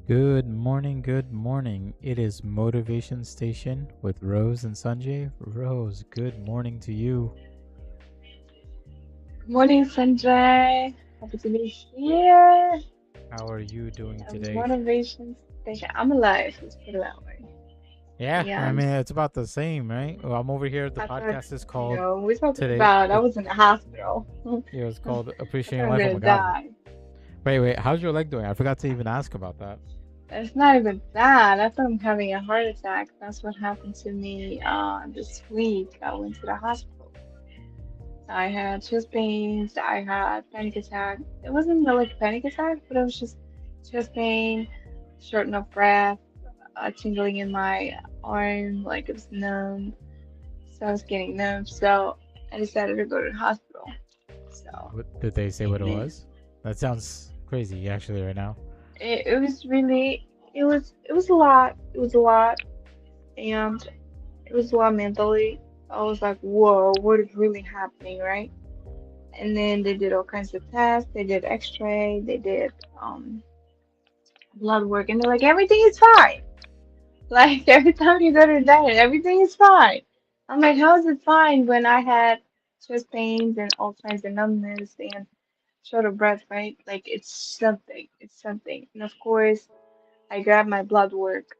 Good morning, good morning. It is Motivation Station with Rose and Sanjay. Rose, good morning to you. Good morning, Sanjay. Happy to be here. How are you doing A today? motivation station. I'm alive. Let's put it that way. Yeah, Yeah, I mean, it's about the same, right? Well, I'm over here. The I thought, podcast is called we're talking today. about I was in the hospital. It was I called Appreciating thought I'm Life. Oh gonna my God. die. Wait. How's your leg doing? I forgot to even ask about that. It's not even that. I thought I'm having a heart attack. That's what happened to me this week. I went to the hospital. I had chest pains. I had panic attack. It wasn't really like a panic attack, but it was just chest pain, shortness of breath, tingling in my arm, like it was numb. So I was getting numb. So I decided to go to the hospital. So, What did they say what it man, was? That sounds crazy, actually, right now. it was really, it was a lot. It was a lot. And it was a lot mentally. I was like, whoa, what is really happening, right? And then they did all kinds of tests. They did X-ray. They did blood work, and they're like, everything is fine. Like every time you go to the dentist, everything is fine. I'm like, how is it fine when I had chest pains and all kinds of numbness and short of breath, right? Like it's something. It's something. And of course, I grab my blood work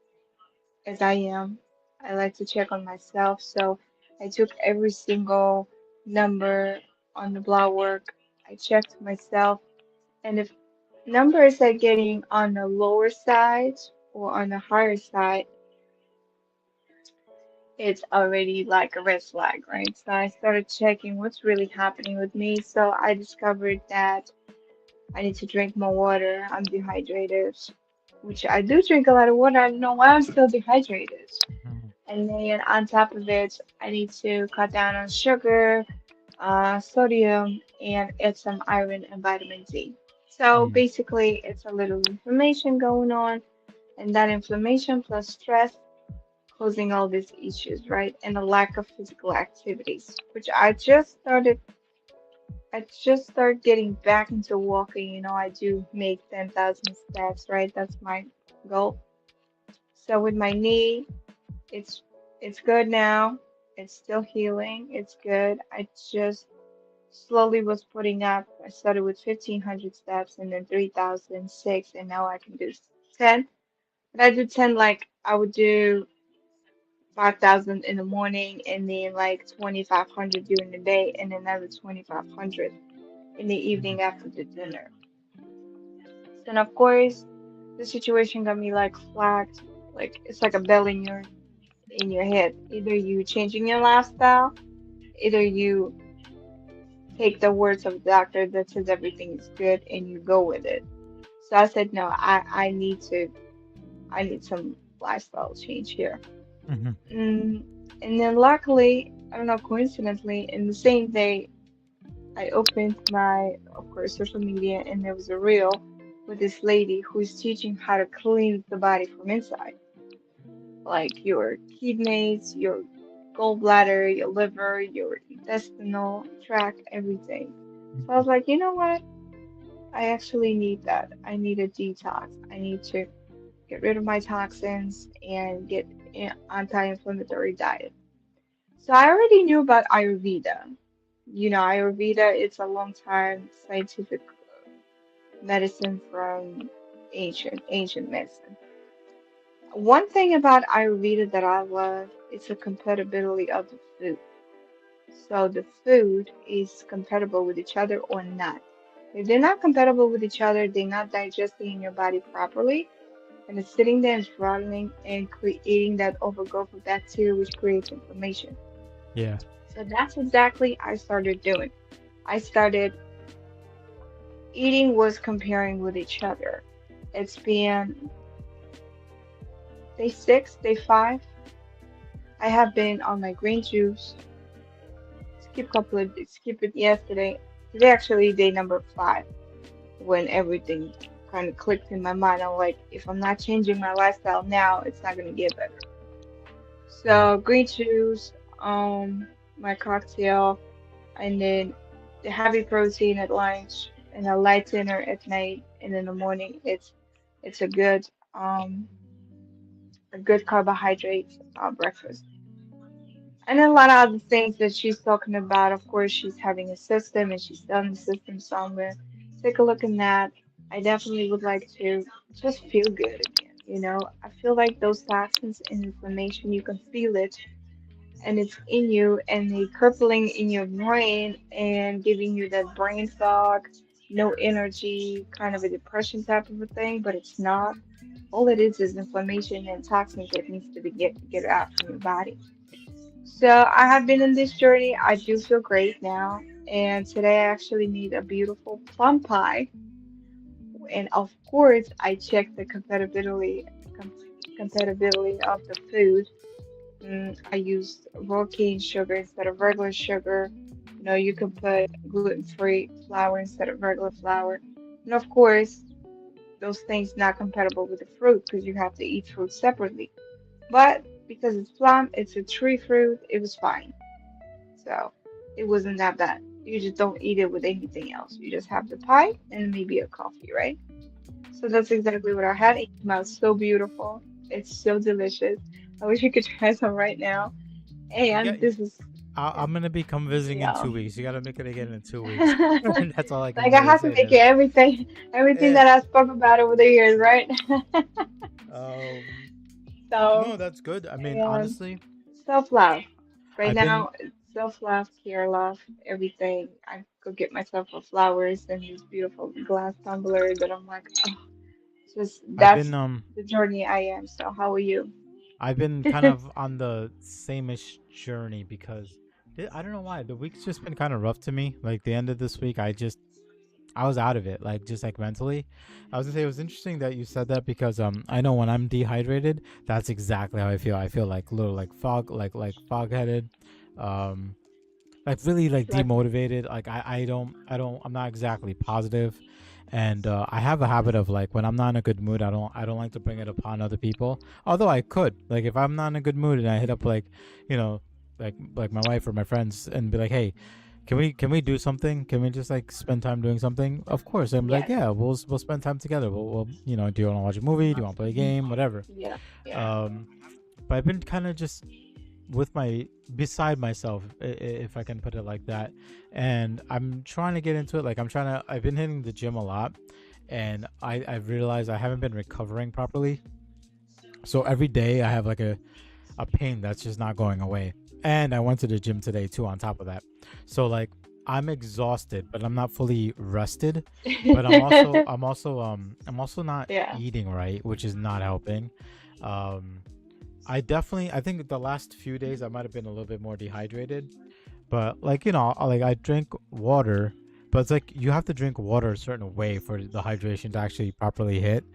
as I am. I like to check on myself, so I took every single number on the blood work. I checked myself, and if numbers are getting on the lower side or on the higher side, it's already like a red flag, right? So I started checking what's really happening with me. So I discovered that I need to drink more water. I'm dehydrated, which I do drink a lot of water. I don't know why I'm still dehydrated. Mhm. And then on top of it, I need to cut down on sugar, sodium, and add some iron and vitamin D. So Mm. basically, it's a little inflammation going on, and that inflammation plus stress causing all these issues, right? And a lack of physical activities, which I just started getting back into walking. I do make 10,000 steps, right? That's my goal. So with my knee, it's it's good now. It's still healing. It's good. I just slowly was putting up. I started with 1,500 steps and then 3,006, and now I can do 10. But I do 10 like I would do 5,000 in the morning and then like 2,500 during the day and another 2,500 in the Mhm. evening after the dinner. So, and of course, the situation got me like flagged, like it's like a bell in your head. Either you changing your lifestyle, either you take the words of the doctor that says everything is good and you go with it. So I said, no, I need some lifestyle change here. Mhm. Mm, and then luckily, I don't know, coincidentally, in the same day, I opened my, of course, social media, and there was a reel with this lady who's teaching how to clean the body from inside, like your kidneys, your gallbladder, your liver, your intestinal tract, everything. So I was like, you know what? I actually need that. I need a detox. I need to get rid of my toxins and get an anti-inflammatory diet. So I already knew about Ayurveda. Ayurveda, it's a long time scientific medicine from ancient medicine. One thing about Ayurveda that I love is the compatibility of the food. So the food is compatible with each other or not. If they're not compatible with each other, they're not digesting in your body properly, and it's sitting there and throttling and creating that overgrowth of bacteria, which creates inflammation. Yeah. So that's exactly I started doing. I started eating was comparing with each other. It's been day 6, day 5. I have been on my green juice. Skip it yesterday. Today actually day number 5 when everything kind of clicked in my mind. I'm like, if I'm not changing my lifestyle now, it's not gonna get better. Yeah. So green juice, my cocktail, and then the heavy protein at lunch and a light dinner at night, and in the morning it's a good. um, a good carbohydrates breakfast. And a lot of other things that she's talking about. Of course, she's having a system and she's done the system, so I'm gonna take a look in that. I definitely would like to just feel good again. I feel like those toxins and inflammation, you can feel it and it's in you and they crippling in your brain and giving you that brain fog, no energy, kind of a depression type of a thing, but it's not. All it is inflammation and toxins that needs to be get out from your body. So I have been in this journey. I do feel great now. And today I actually made a beautiful plum pie. And of course, I checked the com compatibility of the food. I used raw cane sugar instead of regular sugar. You can put gluten-free flour instead of regular flour. And of course, those things not compatible with the fruit because you have to eat fruit separately. But because it's plum, it's a tree fruit, it was fine. So it wasn't that bad. You just don't eat it with anything else. You just have the pie and maybe a coffee, right? So that's exactly what I had. It smells so beautiful. It's so delicious. I wish you could try some right now. Yeah, And this is, I'm gonna be come visiting in yeah. 2 weeks. You gotta make it again in 2 weeks. That's all I can Like I really have to say make now. it everything Eh, that I spoke about over the years, right? um, So, no, that's good. I mean, and honestly, self-love. Right I've been now, it's self-love, care, love, everything. I go get myself a flowers and this beautiful glass tumbler that I'm like, oh, just I've been that's the journey I am. So how are you? I've been kind of on the same-ish journey because I don't know why the week's just been kind of rough to me. Like the end of this week, I was out of it, like just like mentally. I was gonna say it was interesting that you said that because I know when I'm dehydrated, that's exactly how I feel. I feel like little like fog, like fog headed, um, like really like Like, demotivated. Like I'm not exactly positive, and I have a habit of like when I'm not in a good mood, I don't like to bring it upon other people. Although I could, like if I'm not in a good mood and I hit up like, you know, like my wife or my friends and be like, hey, can we do something? Can we just like spend time doing something? Of course, I'm like, yes. yeah, we'll spend time together. We'll do you want to watch a movie? Do you want to play a game? Whatever. Yeah, yeah, Um, but I've been kind of just with my beside myself, if I can put it like that, and I'm trying to get into it. Like I've been hitting the gym a lot, and I've realized I haven't been recovering properly. So every day I have like a pain that's just not going away. And I went to the gym today too on top of that. So like I'm exhausted, but I'm not fully rested. But I'm also not yeah, eating right, which is not helping. Um I think the last few days I might have been a little bit more dehydrated, but like like I drink water, but it's like you have to drink water a certain way for the hydration to actually properly hit.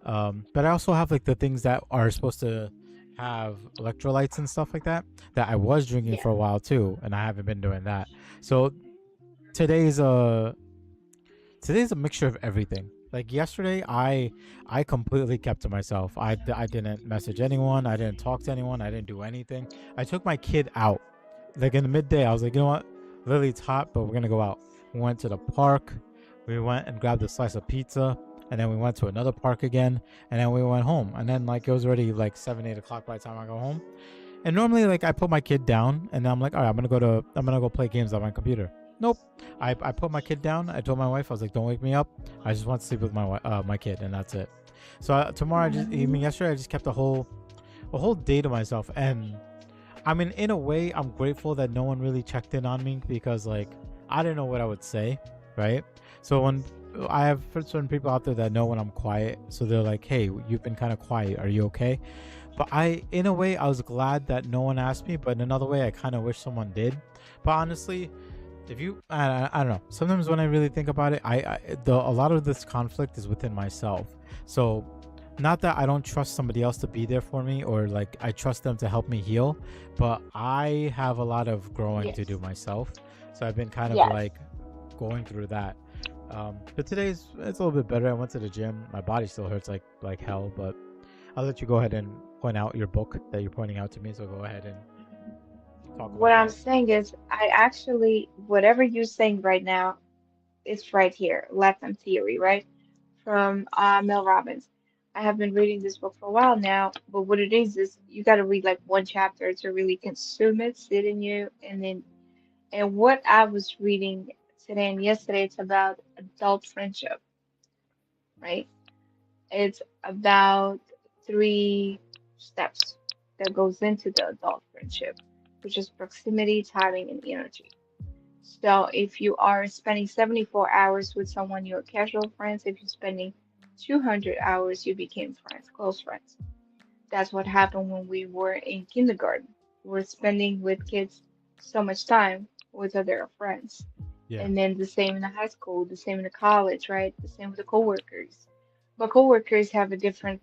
But I also have like the things that are supposed to have electrolytes and stuff like that I was drinking yeah, for a while too, and I haven't been doing that. So today's a today's a mixture of everything. Like yesterday, I completely kept to myself. I didn't message anyone. I didn't talk to anyone. I didn't do anything. I took my kid out. Like in the midday, I was like, you know what? Lily, it's hot, but we're gonna go out. We went to the park. We went and grabbed a slice of pizza, and then we went to another park again, and then we went home. And then like it was already like 7, 8 o'clock by the time I go home. And normally, like I put my kid down, and then I'm like, all right, I'm gonna go play games on my computer. Nope. I put my kid down. I told my wife, I was like, don't wake me up. I just want to sleep with my kid, and that's it. So tomorrow, I mean, yesterday, I just kept a whole day to myself, and I mean, in a way, I'm grateful that no one really checked in on me because, like, I didn't know what I would say, right? So when I have certain people out there that know when I'm quiet, so they're like, "Hey, you've been kind of quiet. Are you okay?" But in a way, I was glad that no one asked me. But in another way, I kind of wish someone did. But honestly, if you, I don't know. Sometimes when I really think about it, a lot of this conflict is within myself. So not that I don't trust somebody else to be there for me or like I trust them to help me heal, but I have a lot of growing to do yes, myself. So I've been kind of yes. like going through that. But today's it's a little bit better. I went to the gym. My body still hurts like hell, but I'll let you go ahead and point out your book that you're pointing out to me. So go ahead and talk What about I'm that. saying is, I actually, whatever you're saying right now, it's right here, Latin theory, right? From Mel Robbins. I have been reading this book for a while now, but what it is you got to read like one chapter to really consume it, sit in you, and then and what I was reading today and yesterday, it's about adult friendship, right? It's about three steps that goes into the adult friendship, which is proximity, timing, and energy. So if you are spending 74 hours with someone, you're casual friends. If you're spending 200 hours, you became friends, close friends. That's what happened when we were in kindergarten. We're spending with kids so much time with other friends. Yeah. And then the same in the high school, the same in the college, right? The same with the coworkers. But coworkers have a different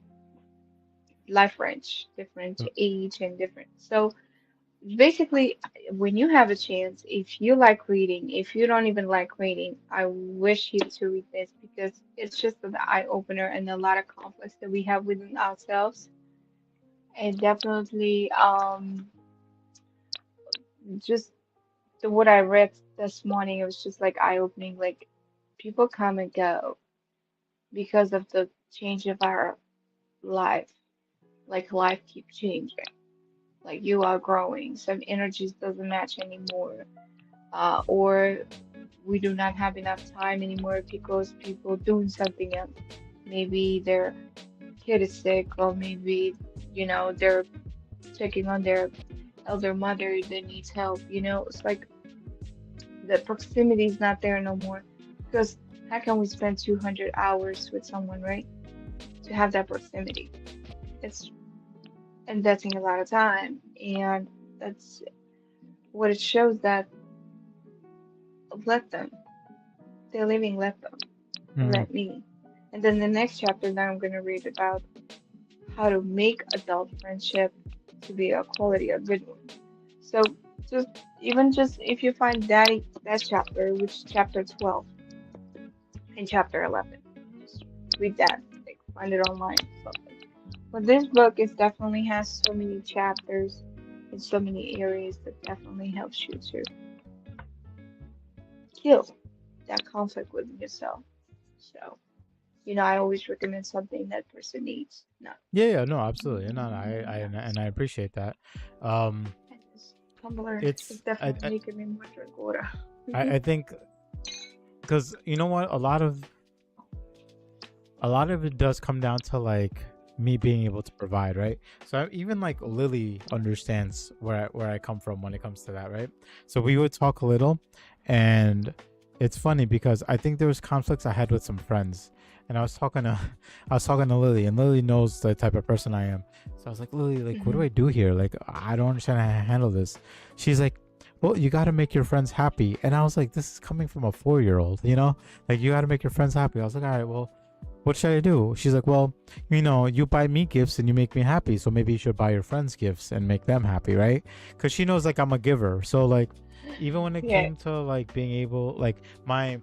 life range, different Uh, age, and different. So basically, when you have a chance, if you like reading, if you don't even like reading, I wish you to read this because it's just an eye opener and a lot of conflicts that we have within ourselves. And definitely, just what I read this morning, it was just like eye opening. Like people come and go because of the change of our life. Like life keeps changing. Like you are growing, some energies doesn't match anymore, or we do not have enough time anymore because people doing something else. Maybe their kid is sick, or maybe they're checking on their elder mother that needs help. It's like the proximity is not there no more because how can we spend 200 hours with someone, right? To have that proximity, it's investing a lot of time, and that's what it shows that let them. They're living, let them, mm, let me. And then the next chapter that I'm going to read about how to make adult friendship to be a quality, a good one. So just just if you find that chapter, which is chapter 12 and chapter 11, just read that. Like find it online or something. But this book is definitely has so many chapters in so many areas that definitely helps you to kill that conflict within yourself. So, I always recommend something that person needs. No, yeah, yeah, no, absolutely. And I appreciate that. Um, and this Tumblr is it's definitely making me more drink water. I think because you know what, a lot of it does come down to like me being able to provide, right? So even like Lily understands where I come from when it comes to that, right? So we would talk a little, and it's funny because I think there was conflicts I had with some friends, and I was talking to Lily, and Lily knows the type of person I am. So I was like, Lily, like, what do Hmm. I do here? Like, I don't understand how to handle this. She's like, well, you got to make your friends happy. And I was like, this is coming from a 4 year old, you know? Like, you got to make your friends happy. I was like, all right, well, what should I do? She's like, well, you buy me gifts and you make me happy. So maybe you should buy your friends gifts and make them happy, right? Because she knows like I'm a giver. So like, even when it Yeah. came to like being able, like my,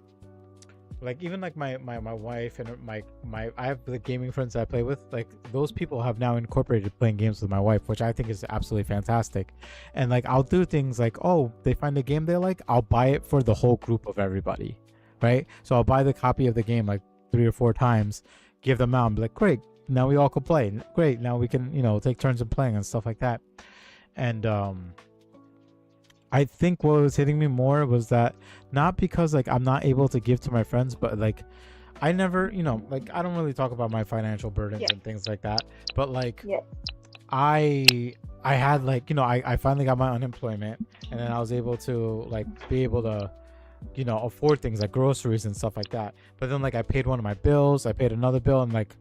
like even like my wife and my I have the gaming friends that I play with. Like those people have now incorporated playing games with my wife, which I think is absolutely fantastic. And like I'll do things like, oh, they find a game they like, I'll buy it for the whole group of everybody, right? So I'll buy the copy of the game like 3 or 4 times, give them out, and be like, great, now we all can play. Great, now we can take turns in playing and stuff like that. And I think what was hitting me more was that not because like I'm not able to give to my friends, but like I never, like I don't really talk about my financial burdens Yeah. and things like that. But like Yeah. I I had like, I finally got my unemployment, and then I was able to like be able to afford things like groceries and stuff like that. But then like I paid one of my bills, I paid another bill, and like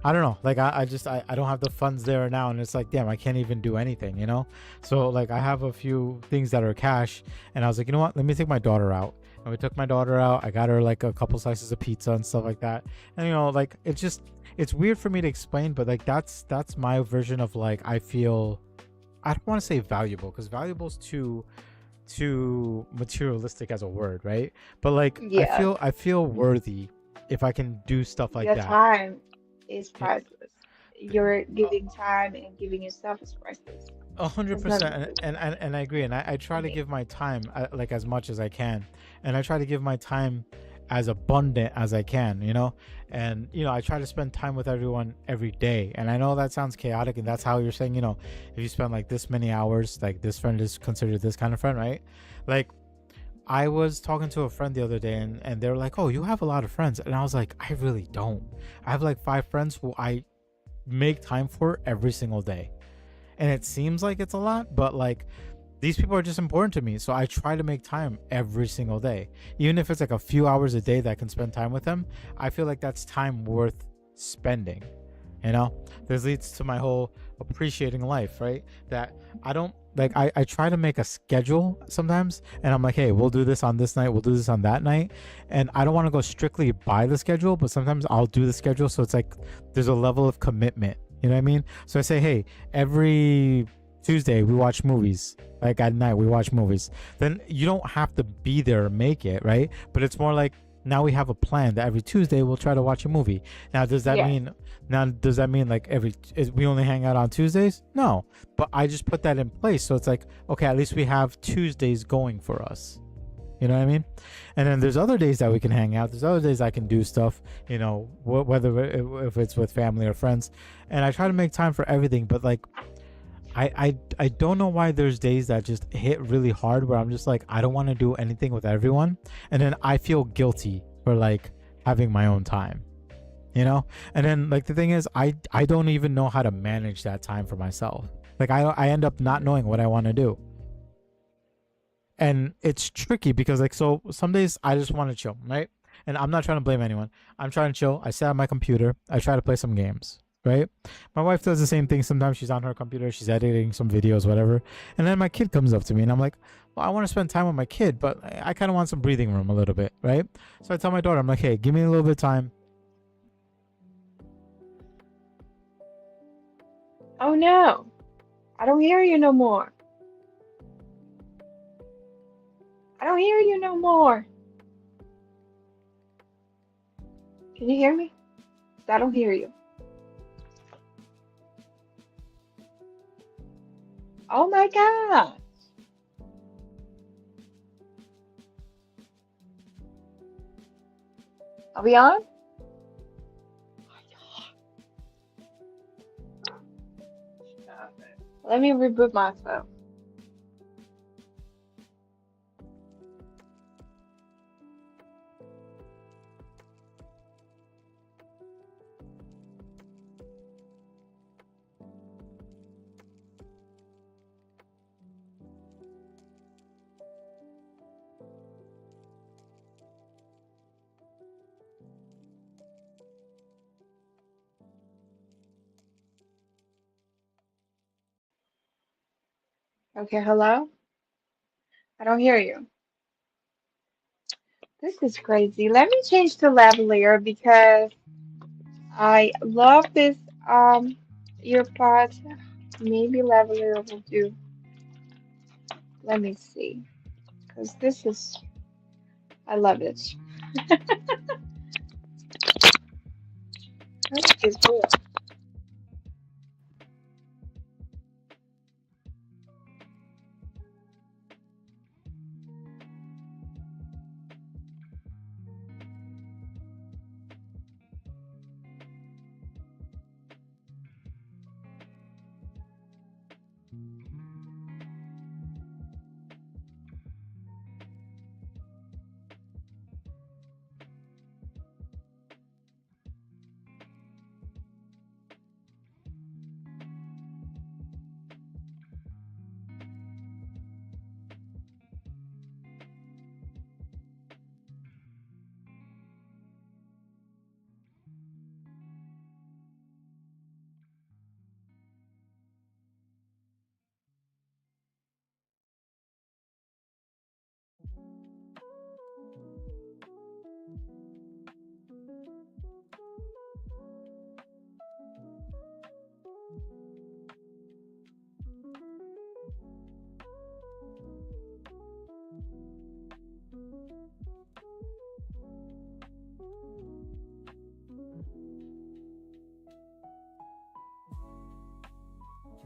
I don't know, like I don't have the funds there now, and it's like damn, I can't even do anything. So like I have a few things that are cash, and I was like, you know what, let me take my daughter out. And we took my daughter out. I got her like a couple slices of pizza and stuff like that. And like it's weird for me to explain, but like that's my version of like I feel. I don't want to say valuable because valuable is too materialistic as a word, right? But like Yeah. I feel worthy if I can do stuff like Your that. time is Yeah, priceless. You're giving time and giving yourself is priceless. a hundred There's percent, nothing and to and I agree, and I try to money. give my time like as much as I can, and I try to give my time as abundant as I can, and I try to spend time with everyone every day. And I know that sounds chaotic, and that's how you're saying, if you spend like this many hours, like this friend is considered this kind of friend, right? Like, I was talking to a friend the other day, and they were like, "Oh, you have a lot of friends," and I was like, "I really don't. I have like 5 friends who I make time for every single day." And it seems like it's a lot, but like, these people are just important to me, so I try to make time every single day, even if it's like a few hours a day that I can spend time with them. I feel like that's time worth spending. This leads to my whole appreciating life, right? That I don't like, I try to make a schedule sometimes, and I'm like, hey, we'll do this on this night, we'll do this on that night. And I don't want to go strictly by the schedule, but sometimes I'll do the schedule so it's like there's a level of commitment. You know what I mean? So I say, hey, every Tuesday we watch movies. Like at night we watch movies. Then you don't have to be there to make it, right? But it's more like, now we have a plan that every Tuesday we'll try to watch a movie. Now does that Yes. mean like we only hang out on Tuesdays? No. But I just put that in place, so it's like, okay, at least we have Tuesdays going for us. You know what I mean? And then there's other days that we can hang out. There's other days I can do stuff, whether if it's with family or friends. And I try to make time for everything, but like, I don't know why there's days that just hit really hard where I'm just like, I don't want to do anything with everyone, and then I feel guilty for like having my own time, and then like the thing is, I don't even know how to manage that time for myself. Like I end up not knowing what I want to do, and it's tricky because like, so some days I just want to chill, right? And I'm not trying to blame anyone. I'm trying to chill. I sit at my computer, I try to play some games, right? My wife does the same thing. Sometimes she's on her computer, she's editing some videos, whatever. And then my kid comes up to me and I'm like, well, I want to spend time with my kid, but I kind of want some breathing room a little bit, right? So I tell my daughter, I'm like, hey, give me a little bit of time. Oh no, I don't hear you no more. I don't hear you no more. Can you hear me? I don't hear you. Oh my God. Are we on? Let me reboot my phone. Okay, hello? I don't hear you. This is crazy. Let me change to lavalier because I love this earpod. Maybe lavalier will do. Let me see. Because this is, I love it. This is good.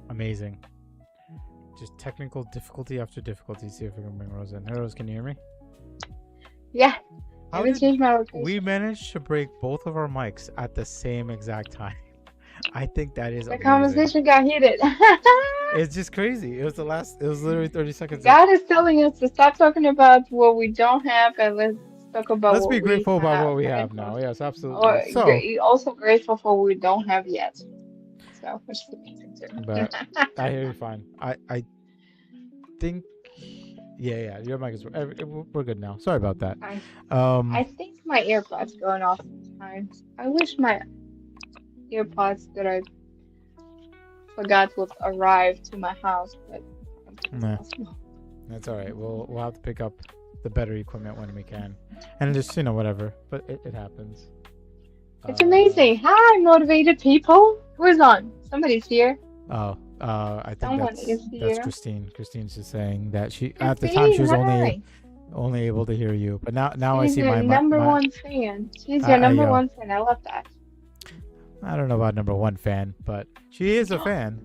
Amazing. Just technical difficulty after difficulty. See if we can bring Rose in. Hey, Rose, can you hear me? Yeah. How Even did change my we location. manage to break both of our mics at the same exact time? I think that is The amazing. conversation got heated. It's just crazy. It was the last. It was literally 30 seconds of. God is telling us to stop talking about what we don't have and let's talk about Let's what be we grateful about have, what we right? have now. Yes, absolutely. Or So, also grateful for what we don't have yet. So, which is amazing too. but I hear you fine. I think. Yeah, yeah. Your mic is. We're good now. Sorry about that. I Um, I think my AirPods going off sometimes. I wish my AirPods that I forgot would arrive to my house, but I don't think it's nah, possible. that's all right. We'll have to pick up the better equipment when we can, and just whatever. But it happens. It's Uh amazing. Hi, motivated people. Who is on? Somebody's here. oh. I think Someone is that's here. Christine. Christine's just saying that she at the time she Christine, was hi. only able to hear you, but now I She's see your number my one fan. She's your I number yo. one fan. I love that. I don't know about number one fan, but she is a fan.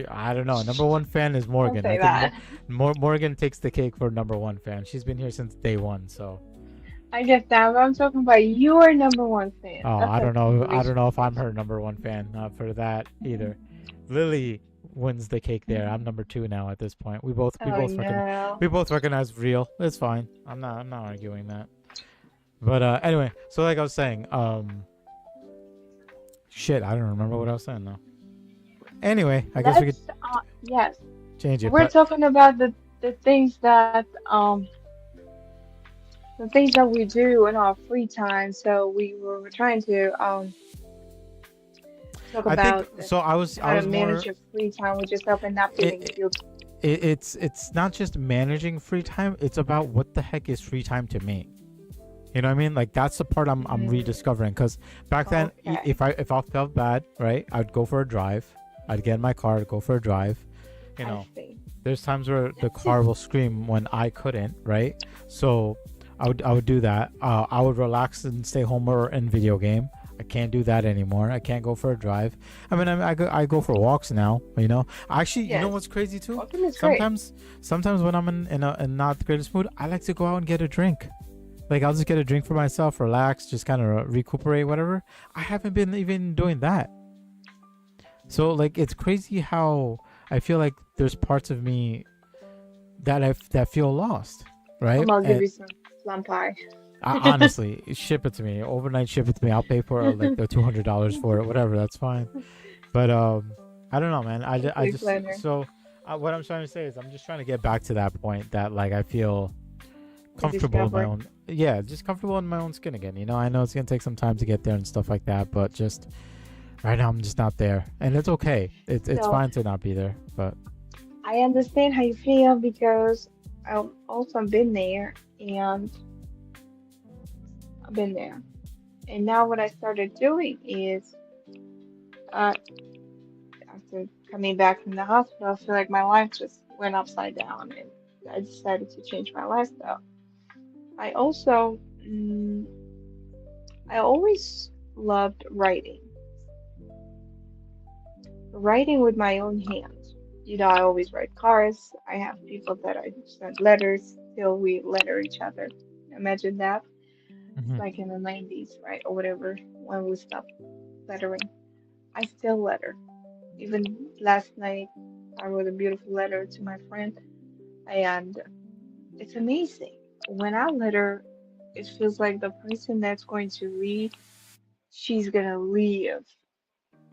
I don't know. Number one fan is Don't Morgan. I say think that. Morgan takes the cake for number one fan. She's been here since day one, so I get that, but I'm talking about your number one fan. oh, That's I a don't know. I don't reach know if I'm question. her number one fan. Not for that either. Lily wins the cake there. I'm number two now at this point. Oh no. we both recognize real. It's fine. I'm not arguing that. But anyway, so like I was saying, shit, I don't remember what I was saying now. Anyway, I guess we could Yes. change it. We're But talking about the things that the things that we do in our free time. So we're trying to talk I think about so. I how to was manage more. your free time with yourself and not It, feeling guilty. it's not just managing free time. It's about what the heck is free time to me. You know what I mean? Like that's the part I'm Mm, rediscovering. Because back then, okay. if I felt bad, right, I'd go for a drive. I'd get in my car, go for a drive. You I know, see. there's times where the That's car will scream when I couldn't, right? So I would do that. I would relax and stay home or in video game. I can't do that anymore. I can't go for a drive. I go for walks now. You know, actually, you know yes. what's crazy too? Walking is great. Sometimes when I'm in not the greatest mood, I like to go out and get a drink. Like I'll just get a drink for myself, relax, just kind of recuperate, whatever. I haven't been even doing that. So like it's crazy how I feel like there's parts of me that feel lost, right? Come, I'll give And you some plum pie. honestly, ship it to me, overnight ship it to me. I'll pay for like the $200 for it, whatever. That's fine. But I don't know, man. I Okay, just planner. so what I'm trying to say is I'm just trying to get back to that point that like I feel The comfortable in my discovery. own yeah, just comfortable in my own skin again. You know, I know it's gonna take some time to get there and stuff like that, but just right now I'm just not there, and it's okay. It's So fine to not be there, but I understand how you feel because I've also been there and I've been there. And now what I started doing is uh, after coming back from the hospital, I feel like my life just went upside down and I decided to change my lifestyle. I also, I always loved writing with my own hands. You know, I always write cards. I have people that I send letters, still we letter each other. Imagine that. It's mhm. like in the 90s, right? Or whatever, when we stopped lettering. I still letter. Even last night, I wrote a beautiful letter to my friend, and it's amazing. When I letter, it feels like the person that's going to read, she's gonna live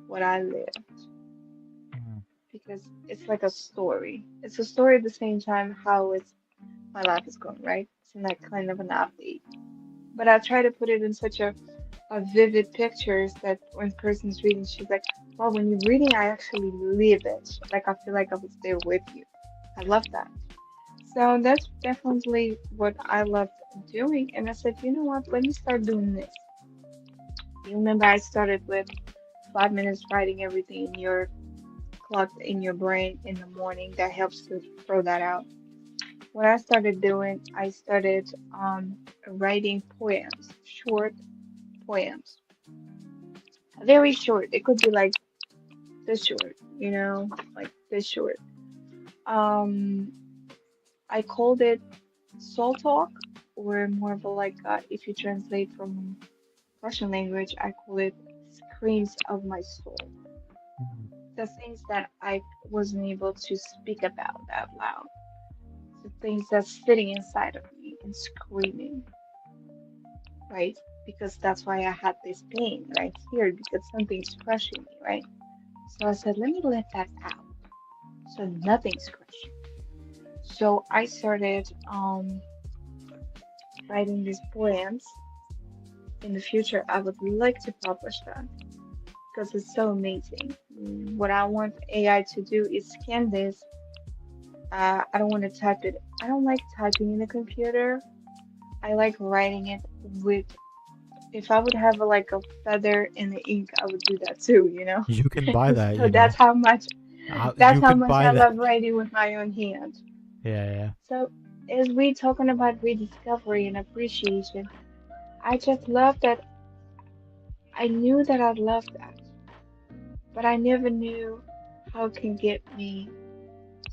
what I live Mhm. because it's like a story. It's a story at the same time how it's my life is going, right? It's in that kind of an update. But I try to put it in such a vivid pictures that when person's reading, she's like, well, when you're reading, I actually live it. Like I feel like I was there with you. I love that. So that's definitely what I loved doing. And I said, you know what? Let me start doing this. You remember I started with 5 minutes writing everything in your clock in your brain in the morning. That helps to throw that out. What I started doing, I started writing poems, short poems, very short. It could be like this short, like this short. Um, I called it Soul Talk or more of a like if you translate from Russian language, I call it screams of my soul. Mhm. The things that I wasn't able to speak about out loud. The things that's sitting inside of me and screaming, right? Because that's why I had this pain right here because something's crushing me, right? So I said, let me let that out. So nothing's crushing. So I started writing these poems. In the future, I would like to publish that because it's so amazing. What I want AI to do is scan this. I don't want to type it. I don't like typing in the computer. I like writing it with. If I would have like a feather in the ink, I would do that too, you know. You can buy that, So that's how much. That's you how can much buy I that. love writing with my own hand. Yeah, yeah. So as we talking about rediscovery and appreciation, I just love that. I knew that I loved that, but I never knew how it can get me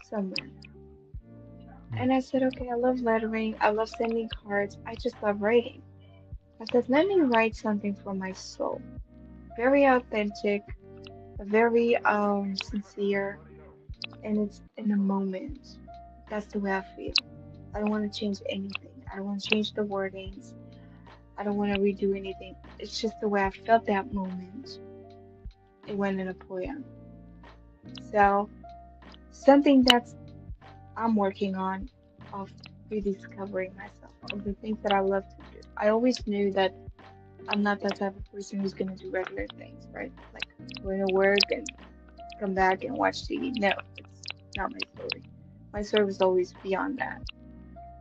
somewhere. Mm. And I said, okay, I love lettering. I love sending cards. I just love writing. I said, let me write something from my soul. Very authentic, very sincere, and it's in the moment. That's the way I feel. I don't want to change anything. I don't want to change the wordings. I don't want to redo anything. It's just the way I felt that moment. It went in a poem. So something that's I'm working on of rediscovering myself of the things that I love to do. I always knew that I'm not that type of person who's gonna do regular things, right? Like going to work and come back and watch TV. No, it's not my story. My story was always beyond that.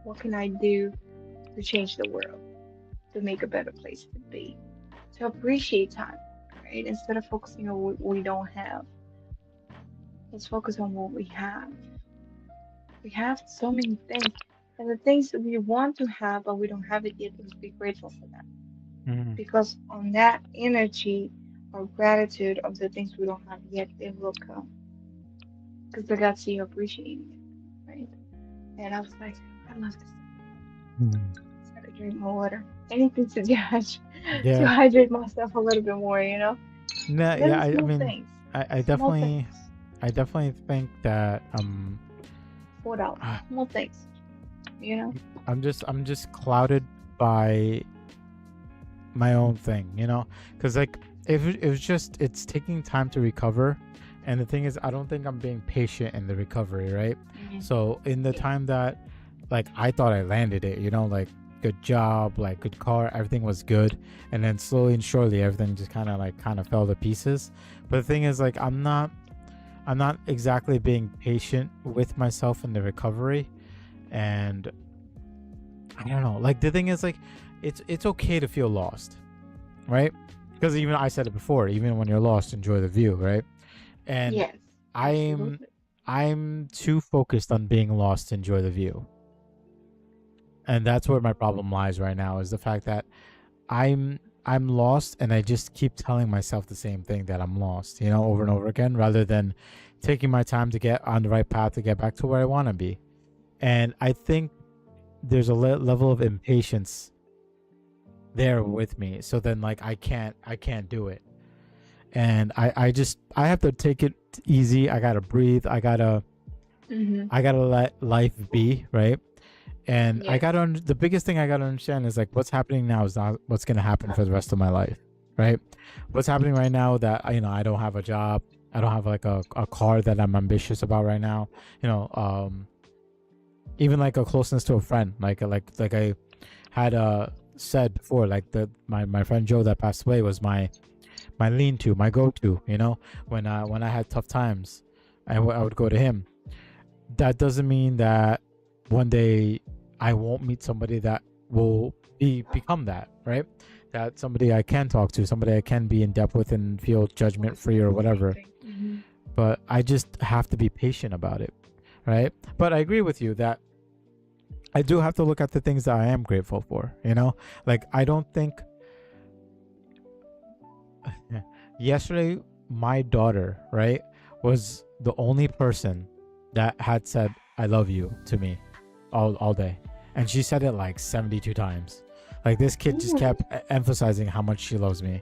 What can I do to change the world, to make a better place to be, to appreciate time, right? Instead of focusing on what we don't have, let's focus on what we have. We have so many things, and the things that we want to have, but we don't have it yet, let's be grateful for that. Mm. Because on that energy or gratitude of the things we don't have yet, it will come. Because I got to see you appreciating it, right? And I was like, I love this. Mm. Started drinking more water. Anything to judge, to Yeah. hydrate myself a little bit more, you know? No, yeah, Little I small mean, things. I Small definitely things. think that $4. Small things, you know? I'm just clouded by my own thing, because like if it was just it's taking time to recover, and the thing is I don't think I'm being patient in the recovery, right? Hmm. So in the Yeah. time that like I thought I landed it, like good job, like good car, everything was good, and then slowly and surely everything just kind of fell to pieces. But the thing is like I'm not exactly being patient with myself in the recovery, and I don't know. Like the thing is like it's okay to feel lost, right? Because even I said it before, even when you're lost, enjoy the view, right? And Yes. I'm Absolutely. I'm too focused on being lost to enjoy the view. And that's where my problem lies right now is the fact that I'm lost and I just keep telling myself the same thing that I'm lost, over and over again rather than taking my time to get on the right path to get back to where I want to be. And I think there's a level of impatience there with me. So then like I can't do it. And I have to take it easy. I got to breathe. Hmm. I got to let life be, right? And I Yes. got to the biggest thing I got to understand is like what's happening now is not what's going to happen for the rest of my life, right? What's happening right now that I don't have a job, I don't have like a car that I'm ambitious about right now, you know, even like a closeness to a friend, like I had said before, like my friend Joe that passed away was my lean to, my go to, when I had tough times, I would go to him. That doesn't mean that one day I won't meet somebody that will become that, right? That somebody I can talk to, somebody I can be in depth with and feel judgment Was free or the same whatever. thing. Hmm. But I just have to be patient about it, right? But I agree with you that I do have to look at the things that I am grateful for, Like I don't think yesterday my daughter, right, was the only person that had said I love you to me all day. and she said it like 72 times. Like this kid just Ooh. kept emphasizing how much she loves me,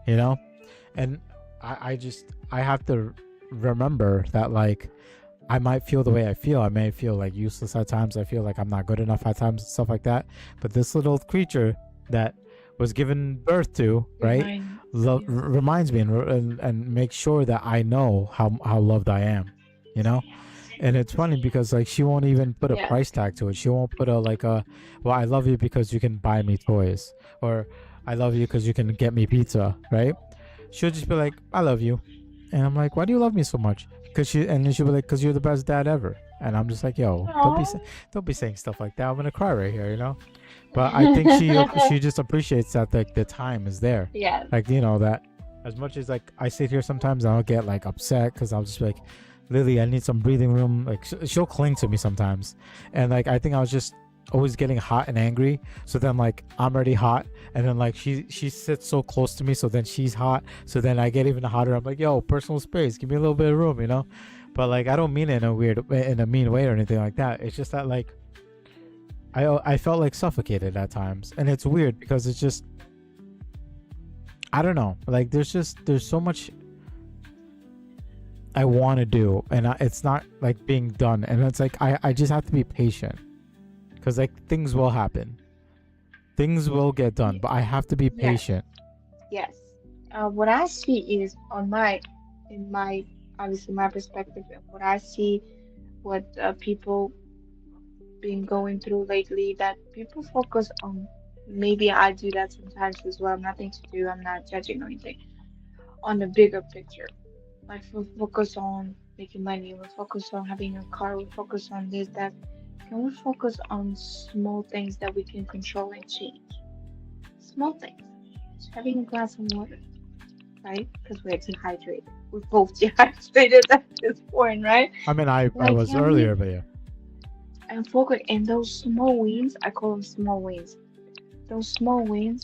you know? And I have to remember that, like, I might feel the way I feel. I may feel like useless at times. I feel like I'm not good enough at times and stuff like that. But this little creature that was given birth to, right, Yeah. reminds me and makes sure that I know how loved I am, you know? And it's funny because like she won't even put a Yeah. price tag to it. She won't put a like a, well, I love you because you can buy me toys, or I love you because you can get me pizza, right? She'll just be like, I love you. And I'm like, why do you love me so much? Because she, and then she'll be like, because you're the best dad ever. And I'm just like, yo, Oh. don't be saying stuff like that. I'm gonna cry right here, you know. But I think she just appreciates that like the time is there, Yes. like, you know, that as much as like I sit here sometimes and I'll get like upset because I'll just be like, Lily, I need some breathing room. Like she'll cling to me sometimes, and like I think I was just always getting hot and angry. So then like I'm already hot, and then like she sits so close to me, so then she's hot. So then I get even hotter. I'm like, yo, personal space, give me a little bit of room, you know. But like I don't mean it in a mean way or anything like that. It's just that like I felt like suffocated at times, and it's weird because it's just I don't know. Like there's so much I want to do, and it's not like being done, and it's like I just have to be patient because like things will happen, things will get done, but I have to be Yes. patient. Yes. What I see is in my, obviously my perspective, and what I see, what people been going through lately, that people focus on. Maybe I do that sometimes as well. Nothing to do. I'm not judging or anything. On the bigger picture, like we focus on making money. We focus on having a car. We focus on this, that. Can we focus on small things that we can control and change? Small things. Just having a glass of water, right? Because we're dehydrated. We're both dehydrated at this point, right? I mean, I Like, was can we earlier, but yeah. and focus in those small wins? I call them small wins. Those small wins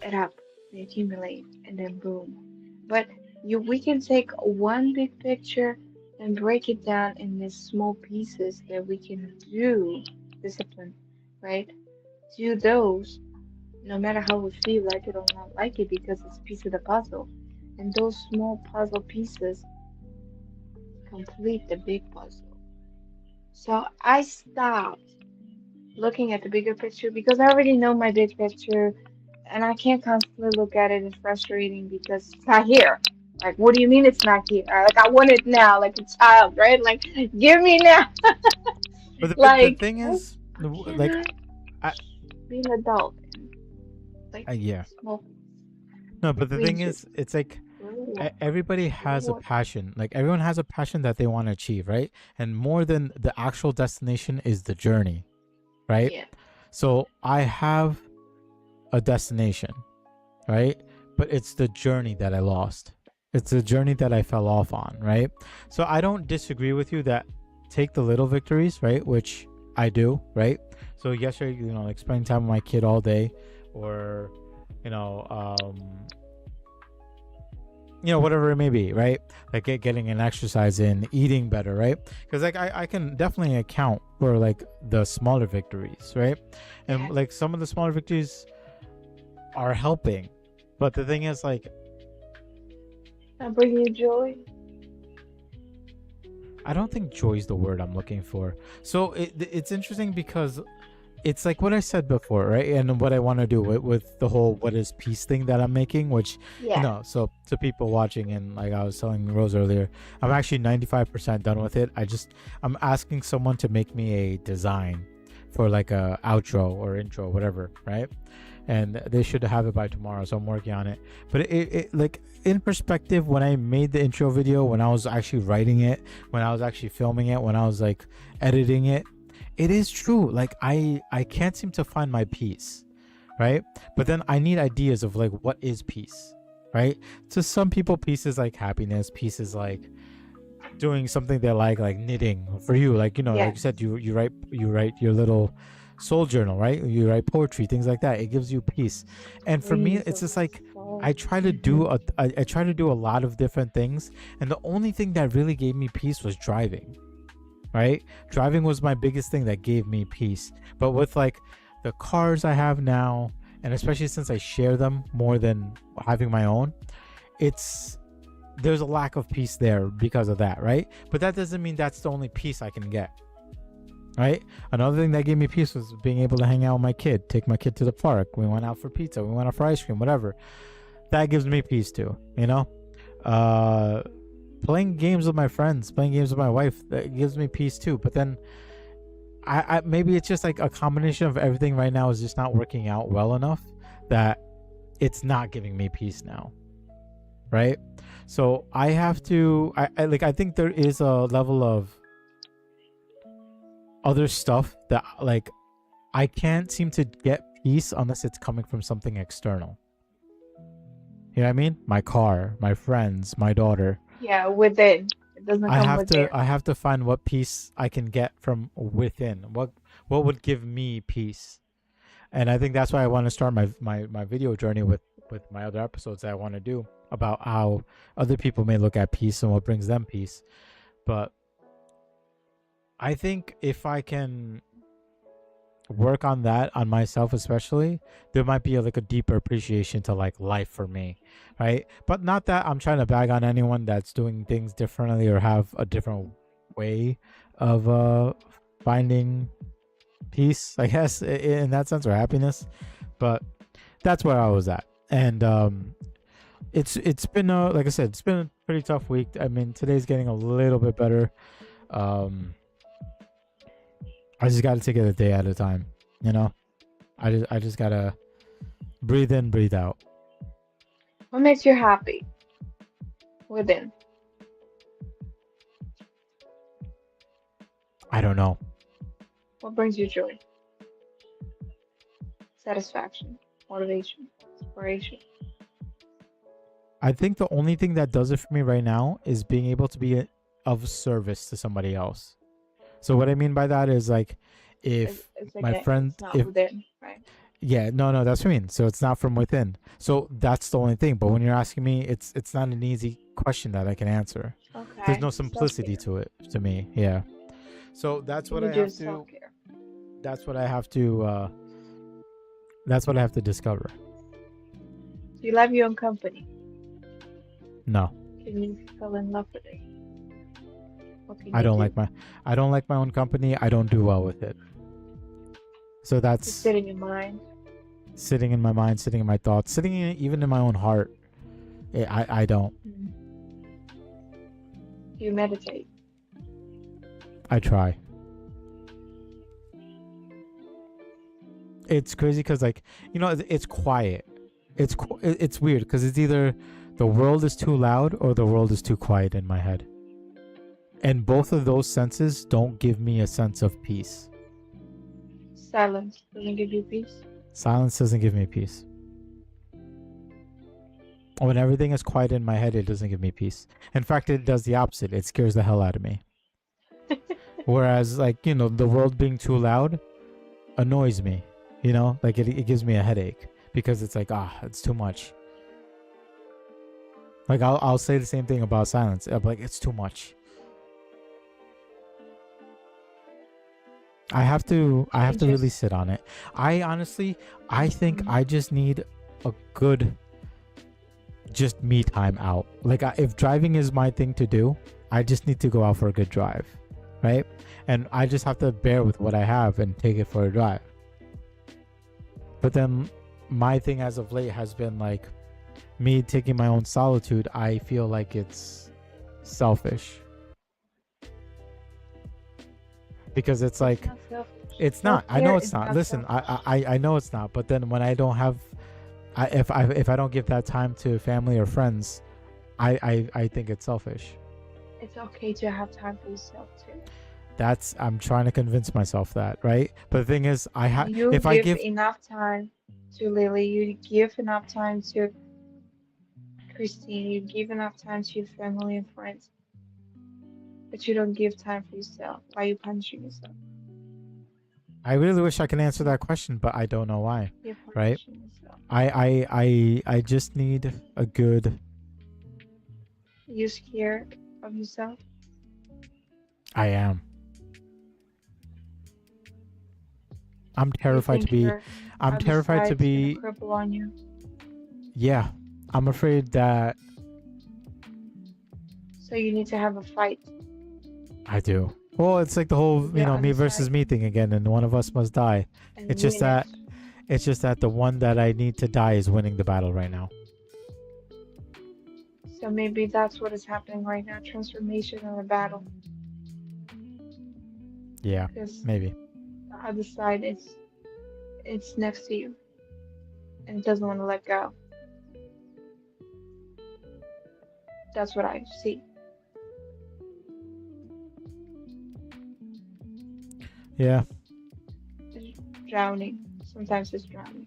add up, they accumulate, and then boom. But we can take one big picture and break it down in these small pieces that we can do discipline, right? Do those no matter how we feel like it or not like it because it's a piece of the puzzle. And those small puzzle pieces complete the big puzzle. So I stopped looking at the bigger picture because I already know my big picture and I can't constantly look at it. It's frustrating because it's not here. Like, what do you mean it's not here? Like, I want it now, like a child, right? Like, give me now. But the Like, thing is, how can like I I, be an adult and like yeah, small no, but the green thing juice, is, it's like little water, everybody little has a water? passion. Like everyone has a passion that they want to achieve, right? And more than the actual destination is the journey, right? Yeah. So I have a destination, right? But it's the journey that I lost. It's the journey that I fell off on, right? So I don't disagree with you that take the little victories, right? Which I do, right? So yesterday, you know, like spending time with my kid all day, or you know, whatever it may be, right? Like getting an exercise in, eating better, right? Because like I can definitely account for like the smaller victories, right? And Yes. like some of the smaller victories are helping, but the thing is like That bring you joy. I don't think joy is the word I'm looking for. So it's interesting because it's like what I said before, right? And what I want to do with the whole what is peace thing that I'm making, which, you Yes. know, so to people watching, and like I was telling Rose earlier, I'm actually 95% done with it. I'm asking someone to make me a design for like a outro or intro, whatever, right? And they should have it by tomorrow, so I'm working on it. But it like in perspective, when I made the intro video, when I was actually writing it, when I was actually filming it, when I was like editing it, it is true. Like I can't seem to find my peace, right? But then I need ideas of like what is peace, right? To some people, peace is like happiness. Peace is like doing something they like knitting. For you, like, you know, like Yes. you said, you write your little soul journal, right? You write poetry, things like that. It gives you peace. And for me, Freeze it's of just my like soul. I try to do I try to do a lot of different things, and the only thing that really gave me peace was driving. right? Driving was my biggest thing that gave me peace. But with like the cars I have now, and especially since I share them more than having my own, it's there's a lack of peace there because of that, right? But that doesn't mean that's the only peace I can get, right? Another thing that gave me peace was being able to hang out with my kid, take my kid to the park. We went out for pizza, we went out for ice cream, whatever. That gives me peace too, you know? Uh, Playing games with my friends, playing games with my wife, that gives me peace too. But then I maybe it's just like a combination of everything right now is just not working out well enough that it's not giving me peace now, right? So I have to I think there is a level of other stuff that like I can't seem to get peace unless it's coming from something external. You know what I mean? My car, my friends, my daughter. Yeah, within. It doesn't I come have with to there. I have to find what peace I can get from within. What would give me peace? And I think that's why I want to start my video journey with my other episodes that I want to do about how other people may look at peace and what brings them peace. But I think if I can work on that on myself especially, there might be like a deeper appreciation to like life for me, right? But not that I'm trying to bag on anyone that's doing things differently or have a different way of finding peace, I guess, in that sense, or happiness. But that's where I was at. And it's been like I said, it's been a pretty tough week. I mean, today's getting a little bit better. um I just got to take it a day at a time, you know. I just gotta breathe in, breathe out. What makes you happy within? I don't know. What brings you joy? Satisfaction, motivation, inspiration. I think the only thing that does it for me right now is being able to be of service to somebody else. So what I mean by that is like, if It's my okay. friend, It's not if within, right? yeah, no, that's what I mean. So it's not from within. So that's the only thing. But when you're asking me, it's not an easy question that I can answer. There's Okay. no simplicity Self-care. to it to me. Yeah. So that's what You I do have to. self-care. That's what I have to. That's what I have to discover. Do you love your own company? No, Can you fall in love with it? What can I you don't do? like my. I don't like my own company. I don't do well with it. So To that's sit in your mind. sitting in my mind, sitting in my thoughts, sitting even in my own heart. I don't. Mm. Do you meditate? I try. It's crazy because like, it's quiet. It's weird because it's either the world is too loud or the world is too quiet in my head, and both of those senses don't give me a sense of peace. Silence doesn't give you peace. Silence doesn't give me peace. When everything is quiet in my head, it doesn't give me peace. In fact, it does the opposite. It scares the hell out of me. Whereas like, the world being too loud annoys me. Like it gives me a headache because it's like, it's too much. Like I'll say the same thing about silence. I'm like, it's too much. I have to really Just sit on it. I think mm, I just need a good just me time out. Like if driving is my thing to do, I just need to go out for a good drive, right? And I just have to bear with what I have and take it for a drive. But then my thing as of late has been like me taking my own solitude. I feel like it's selfish because it's it's like not selfish. it's not. I Self-care know is it's not. not Listen, selfish. I know it's not. But then when I don't have, if I don't give that time to family or friends, I think it's selfish. It's okay to have time for yourself too. That's I'm trying to convince myself that, right? But the thing is, You if I give give, enough time to Lily, you give enough time to Christine, you give enough time to your family and friends, but you don't give time for yourself. Why are you punishing yourself? I really wish I can answer that question, but I don't know why, You're right? punishing yourself. I just need a good. You're scared of yourself. I am. I'm Do you terrified to think be. your I'm other terrified to side's gonna be. cripple on you? Yeah, I'm afraid that So you need to have a fight I do. Well, it's like the whole with the me other versus side me thing again, and one of us must die. and It's just win it. that the one that I need to die is winning the battle right now. So maybe that's what is happening right now, transformation or a battle. Yeah, Because maybe. the other side is it's next to you and it doesn't want to let go. That's what I see. Yeah, It's drowning. Sometimes it's drowning.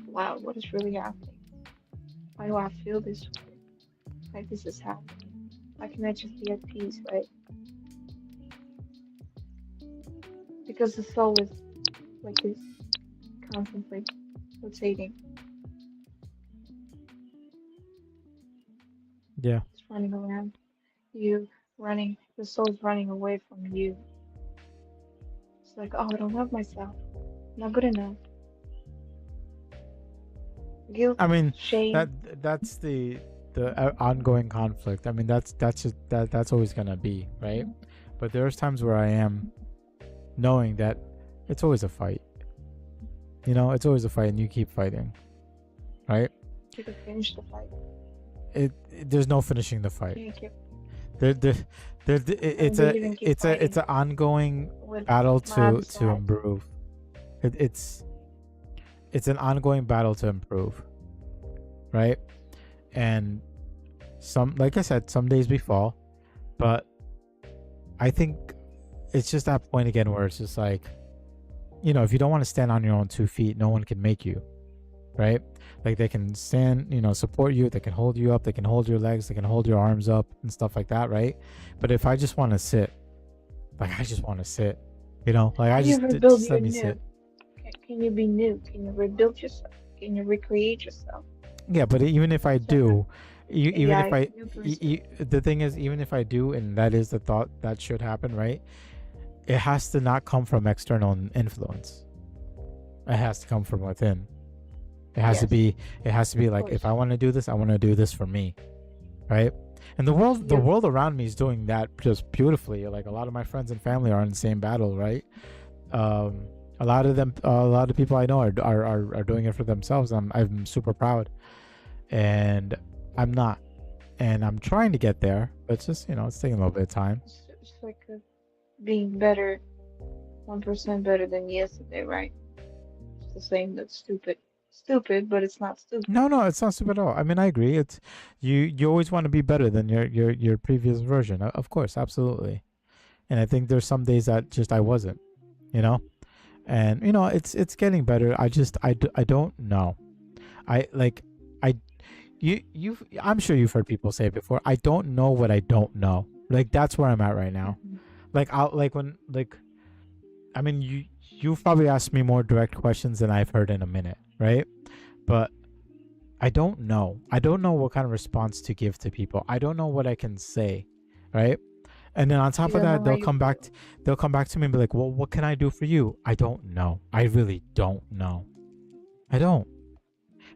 Wow, what is really happening? Why do I feel this way? Like this is happening. Why can I just be at peace, right? Because the soul is like this, constantly rotating. yeah. It's running around. You running, the soul's running away from you. It's like, oh, I don't love myself. I'm not good enough. Guilt, I mean, shame. that's the ongoing conflict. I mean, that's always gonna be right. But there's times where I am knowing that it's always a fight. It's always a fight, and you keep fighting, right? You could finish the fight. There's no finishing the You fight. can't keep. There, there, I mean, it's they even keep it's fighting an ongoing with battle my other to side. improve. It, it's it's an ongoing battle to improve, right? And like I said, some days we fall, but I think it's just that point again where it's just like, if you don't want to stand on your own 2 feet, no one can make you, right? Like they can stand, support you, they can hold you up, they can hold your legs, they can hold your arms up and stuff like that, right? But if I just want to sit, like I just want to sit, like How I do you rebuild just your let me new? sit. Can you be new? Can you rebuild yourself? Can you recreate yourself? Yeah, but even if I Instead of do, even if AI, I, new person. the thing is, even if I do, and that is the thought that should happen, right? It has to not come from external influence. It has to come from within. It has to Yes, be. It has to be of like, if course. I want to do this, I want to do this for me, right? And the You world around me is doing that just beautifully. Like a lot of my friends and family are in the same battle, right? Um, a lot of people I know are doing it for themselves. I'm super proud, and I'm not, and I'm trying to get there, but it's just it's taking a little bit of time. it's like being better, 1% better than yesterday, right? It's the same. That's stupid. Stupid, but it's not stupid. No, no, it's not stupid at all. I mean, I agree. It's you always want to be better than your previous version. Of course, absolutely. And I think there's some days that just I wasn't, you know. And it's getting better. I don't know. I like I I'm sure you've heard people say it before. I don't know what I don't know. Like that's where I'm at right now. Hmm. Like I'll like when like I mean you've probably asked me more direct questions than I've heard in a minute, right? But I don't know. I don't know what kind of response to give to people. I don't know what I can say, right? And then on You top of don't know that, how you feel. they'll come back to me and be like, "Well, what can I do for you?" I don't know. I really don't know. I don't.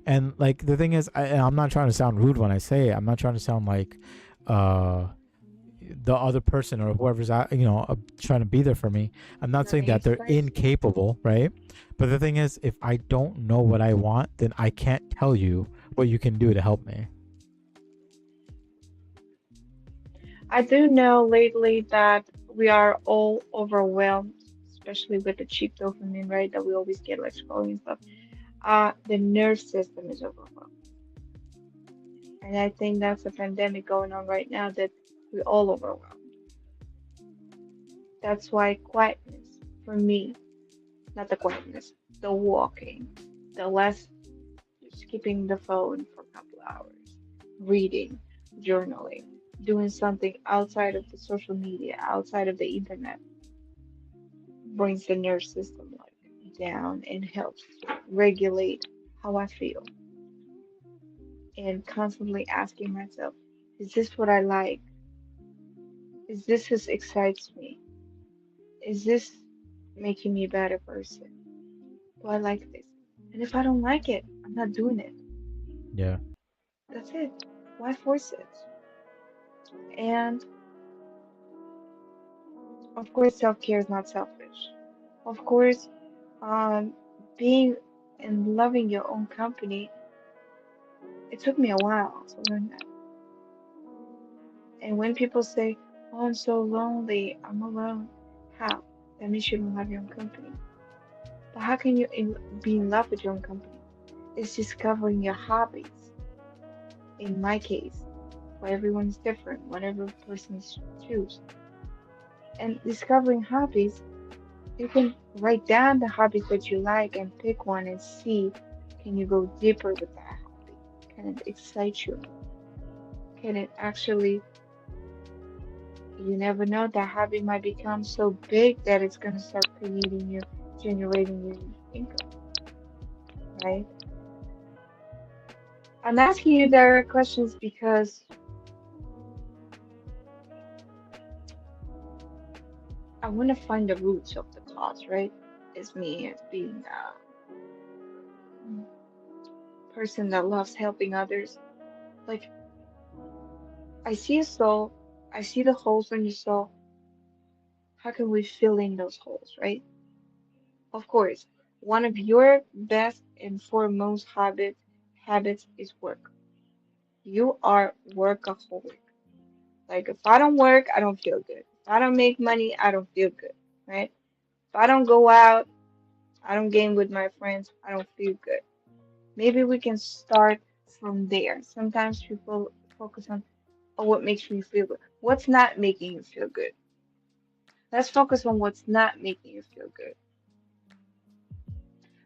And like the thing is, and I'm not trying to sound rude when I say it. I'm not trying to sound like uh the other person or whoever's trying to be there for me. I'm not Let saying me that they're explain to you. incapable, right? But the thing is, if I don't know what I want, then I can't tell you what you can do to help me. I do know lately that we are all overwhelmed, especially with the cheap dopamine, right? That we always get like scrolling and stuff. The nerve system is overwhelmed. And I think that's a pandemic going on right now that we're all overwhelmed. That's why quietness, for me, not the quietness, the walking, the less skipping the phone for a couple hours, reading, journaling, doing something outside of the social media, outside of the internet, brings the nervous system like down and helps to regulate how I feel. And constantly asking myself, is this what I like? Is this what excites me? Is this making me a better person? Do I like this? And if I don't like it, I'm not doing it. Yeah. That's it. Why force it? And of course, self-care is not selfish. Of course, um, being and loving your own company, it took me a while to learn that. And when people say, "Oh, I'm so lonely, I'm alone," how? That means you don't have your own company. But how can you be in love with your own company? It's discovering your hobbies. In my case, where everyone's different, whatever person's choose. And discovering hobbies, you can write down the hobbies that you like and pick one and see, can you go deeper with that hobby? Can it excite you more? Can it actually, you never know, that hobby might become so big that it's going to start creating you, generating you income, right? I'm asking you direct questions because I want to find the roots of the cause, right? It's me as being a person that loves helping others. Like, I see a soul, I see the holes in your soul. How can we fill in those holes, right? Of course, one of your best and foremost habits is work. You are workaholic. Like if I don't work, I don't feel good. If I don't make money, I don't feel good, right? If I don't go out, I don't game with my friends, I don't feel good. Maybe we can start from there. Sometimes people focus on, oh, what makes me feel good. What's not making you feel good? Let's focus on what's not making you feel good.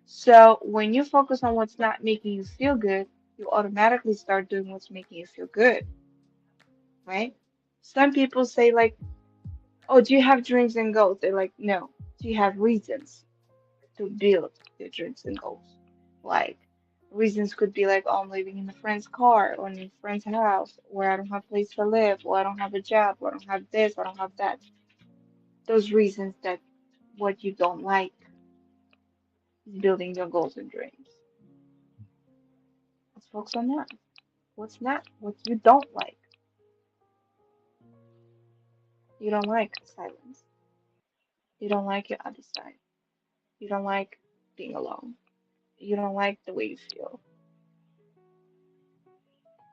So when you focus on what's not making you feel good, you automatically start doing what's making you feel good, right? Some people say like, "Oh, do you have dreams and goals?" They're like, "No." Do you have reasons to build your dreams and goals? Like reasons could be like, "Oh, I'm living in a friend's car or in a friend's house, or I don't have a place to live, or I don't have a job, or I don't have this, or I don't have that." Those reasons that what you don't like is building your goals and dreams. Let's focus on that. What's not? What you don't like? You don't like silence. You don't like your other side. You don't like being alone. You don't like the way you feel.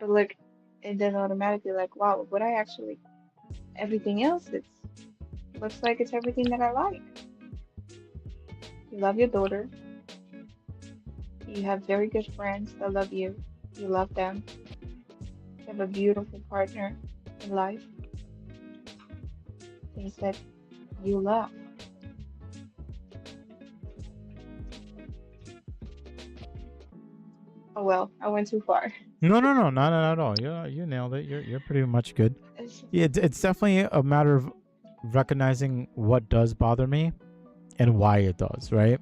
But like, and then automatically like, wow, what I actually, everything else, it's looks like it's everything that I like. You love your daughter. You have very good friends that love you. You love them. You have a beautiful partner in life. Things that you love. Oh well, I went too far. No, no, no, not at all. You nailed it. You're pretty much good. It's, Yeah, it's definitely a matter of recognizing what does bother me and why it does, right?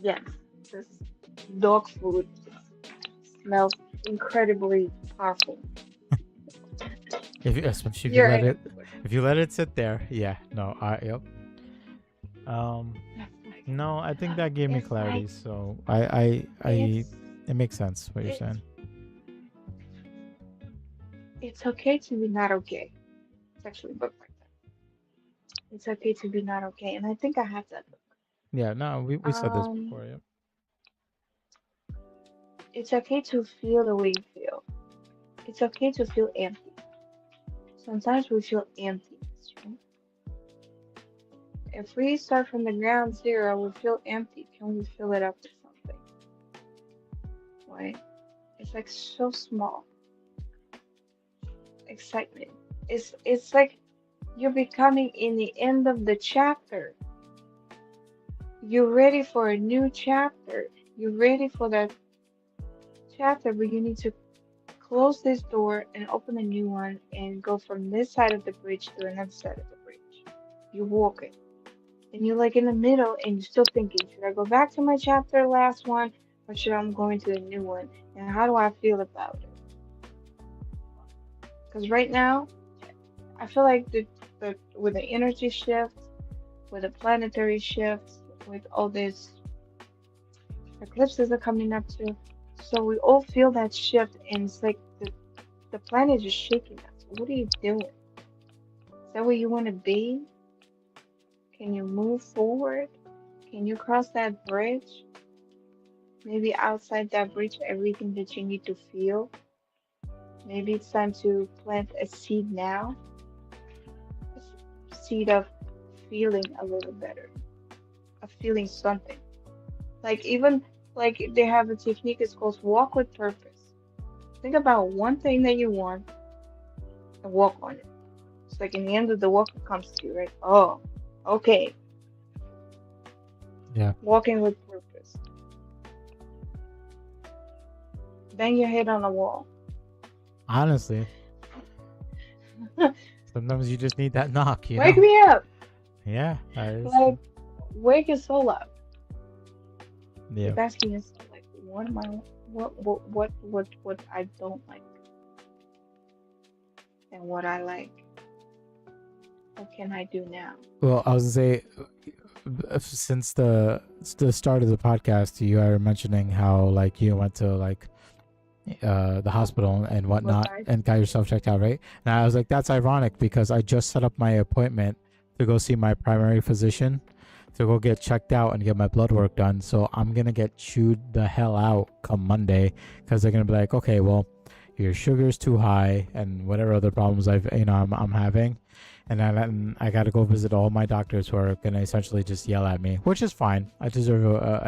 yes, this dog food smells incredibly powerful. If especially You're in a food. if you let it sit there, yeah, no, I yep. Um, It's like no, I think that gave me it's clarity. like So it's it makes sense what you're it's saying. it's okay to be not okay. It's actually a book like that. It's okay to be not okay, and I think I have that book. Yeah, no, we said this Um, before. Yep. it's okay to feel the way you feel. It's okay to feel empty. Sometimes we feel emptiness, right? If we start from the ground zero, we feel empty. Can we fill it up with something? Right? It's like so small. Excitement. It's like you're becoming in the end of the chapter. You're ready for a new chapter. You're ready for that chapter, but you need to close this door and open a new one and go from this side of the bridge to another side of the bridge. You're walking. And you're like in the middle and you're still thinking, should I go back to my chapter last one or should I go into a new one? And how do I feel about it? Because right now, I feel like with the energy shift, with the planetary shifts, with all these eclipses are coming up too. So we all feel that shift, and it's like the planet is shaking us. What are you doing? Is that where you want to be? Can you move forward? Can you cross that bridge? Maybe outside that bridge, everything that you need to feel. Maybe it's time to plant a seed now, seed of feeling a little better, of feeling something. Like even like they have a technique, it's called walk with purpose. Think about one thing that you want and walk on it. It's like in the end of the walk it comes to you, right? Oh, okay. Yeah. Walking with purpose. Bang your head on the wall. Honestly, sometimes you just need that knock, you Wake know? me up. Yeah. That is, Like wake your soul up. yeah. Keep asking yourself like what am I what I don't like and what I like. What can I do now? Well, I was gonna say, since the start of the podcast, you are mentioning how like you went to like the hospital and What whatnot side? and got yourself checked out, right? And I was like, that's ironic because I just set up my appointment to go see my primary physician to go get checked out and get my blood work done. So I'm gonna get chewed the hell out come Monday because they're gonna be like, okay, well, your sugar's too high and whatever other problems I'm having, and then I gotta go visit all my doctors who are gonna essentially just yell at me, which is fine. I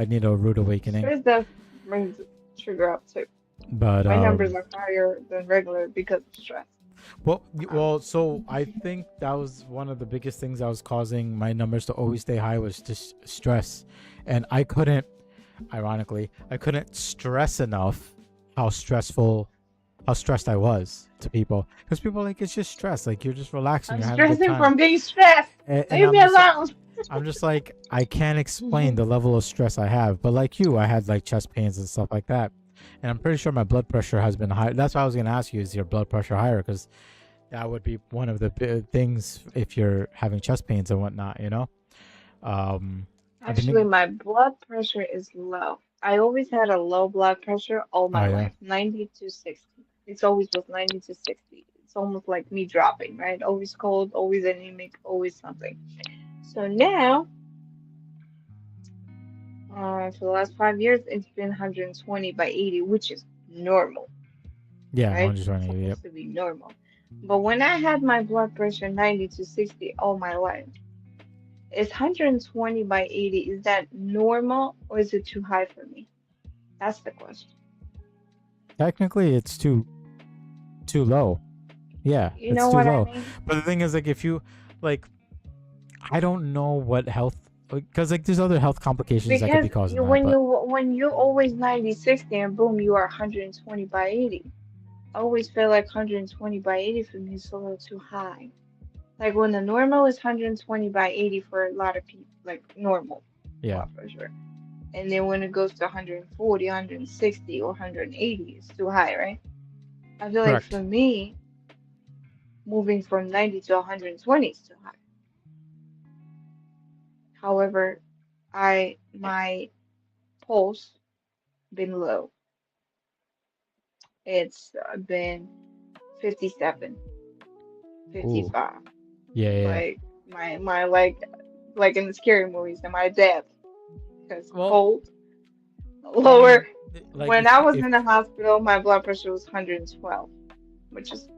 need a rude awakening, Stress does brings sugar up too. but My numbers are higher than regular because of stress. Um, so I think that was one of the biggest things that was causing my numbers to always stay high was just stress, and ironically, I couldn't stress enough how stressed I was to people because people are like it's just stress, like you're just relaxing, I'm you're having a good stressing time, from being stressed. and Leave me alone. I'm just like I can't explain the level of stress I have, but like you, I had like chest pains and stuff like that, and I'm pretty sure my blood pressure has been high. That's why I was gonna ask you, is your blood pressure higher? Because that would be one of the things if you're having chest pains and whatnot, you know. I've Actually, been. my blood pressure is low. I always had a low blood pressure all Oh my yeah. life, 90 to 60. It's always was 90 to 60. It's almost like me dropping, right? Always cold, always anemic, always something. So now, for the last 5 years, it's been 120 by 80, which is normal, Yeah, right? It's 120. Yep. supposed to be normal. But when I had my blood pressure 90 to 60 all my life, is 120 by 80, is that normal or is it too high for me? That's the question. Technically, it's too low. Yeah, You it's know too what I low. mean? But the thing is, like, if you like, I don't know what health, because like there's other health complications that could Because be causing you that. But when you always 90 60 and boom, you are 120 by 80. I always feel like 120 by 80 for me is a little too high. Like when the normal is 120 by 80 for a lot of people, like normal yeah, blood pressure. And then when it goes to 140, 160, or 180, it's too high, right? I feel like for correct. me, moving from 90 to 120 is too high. However, my pulse been low. It's been 57, Ooh, 55. yeah, yeah, yeah. Like my like in the scary movies, am I dead? Because Well, cold, I lower. mean, like When I was if in the hospital, my blood pressure was 112, which is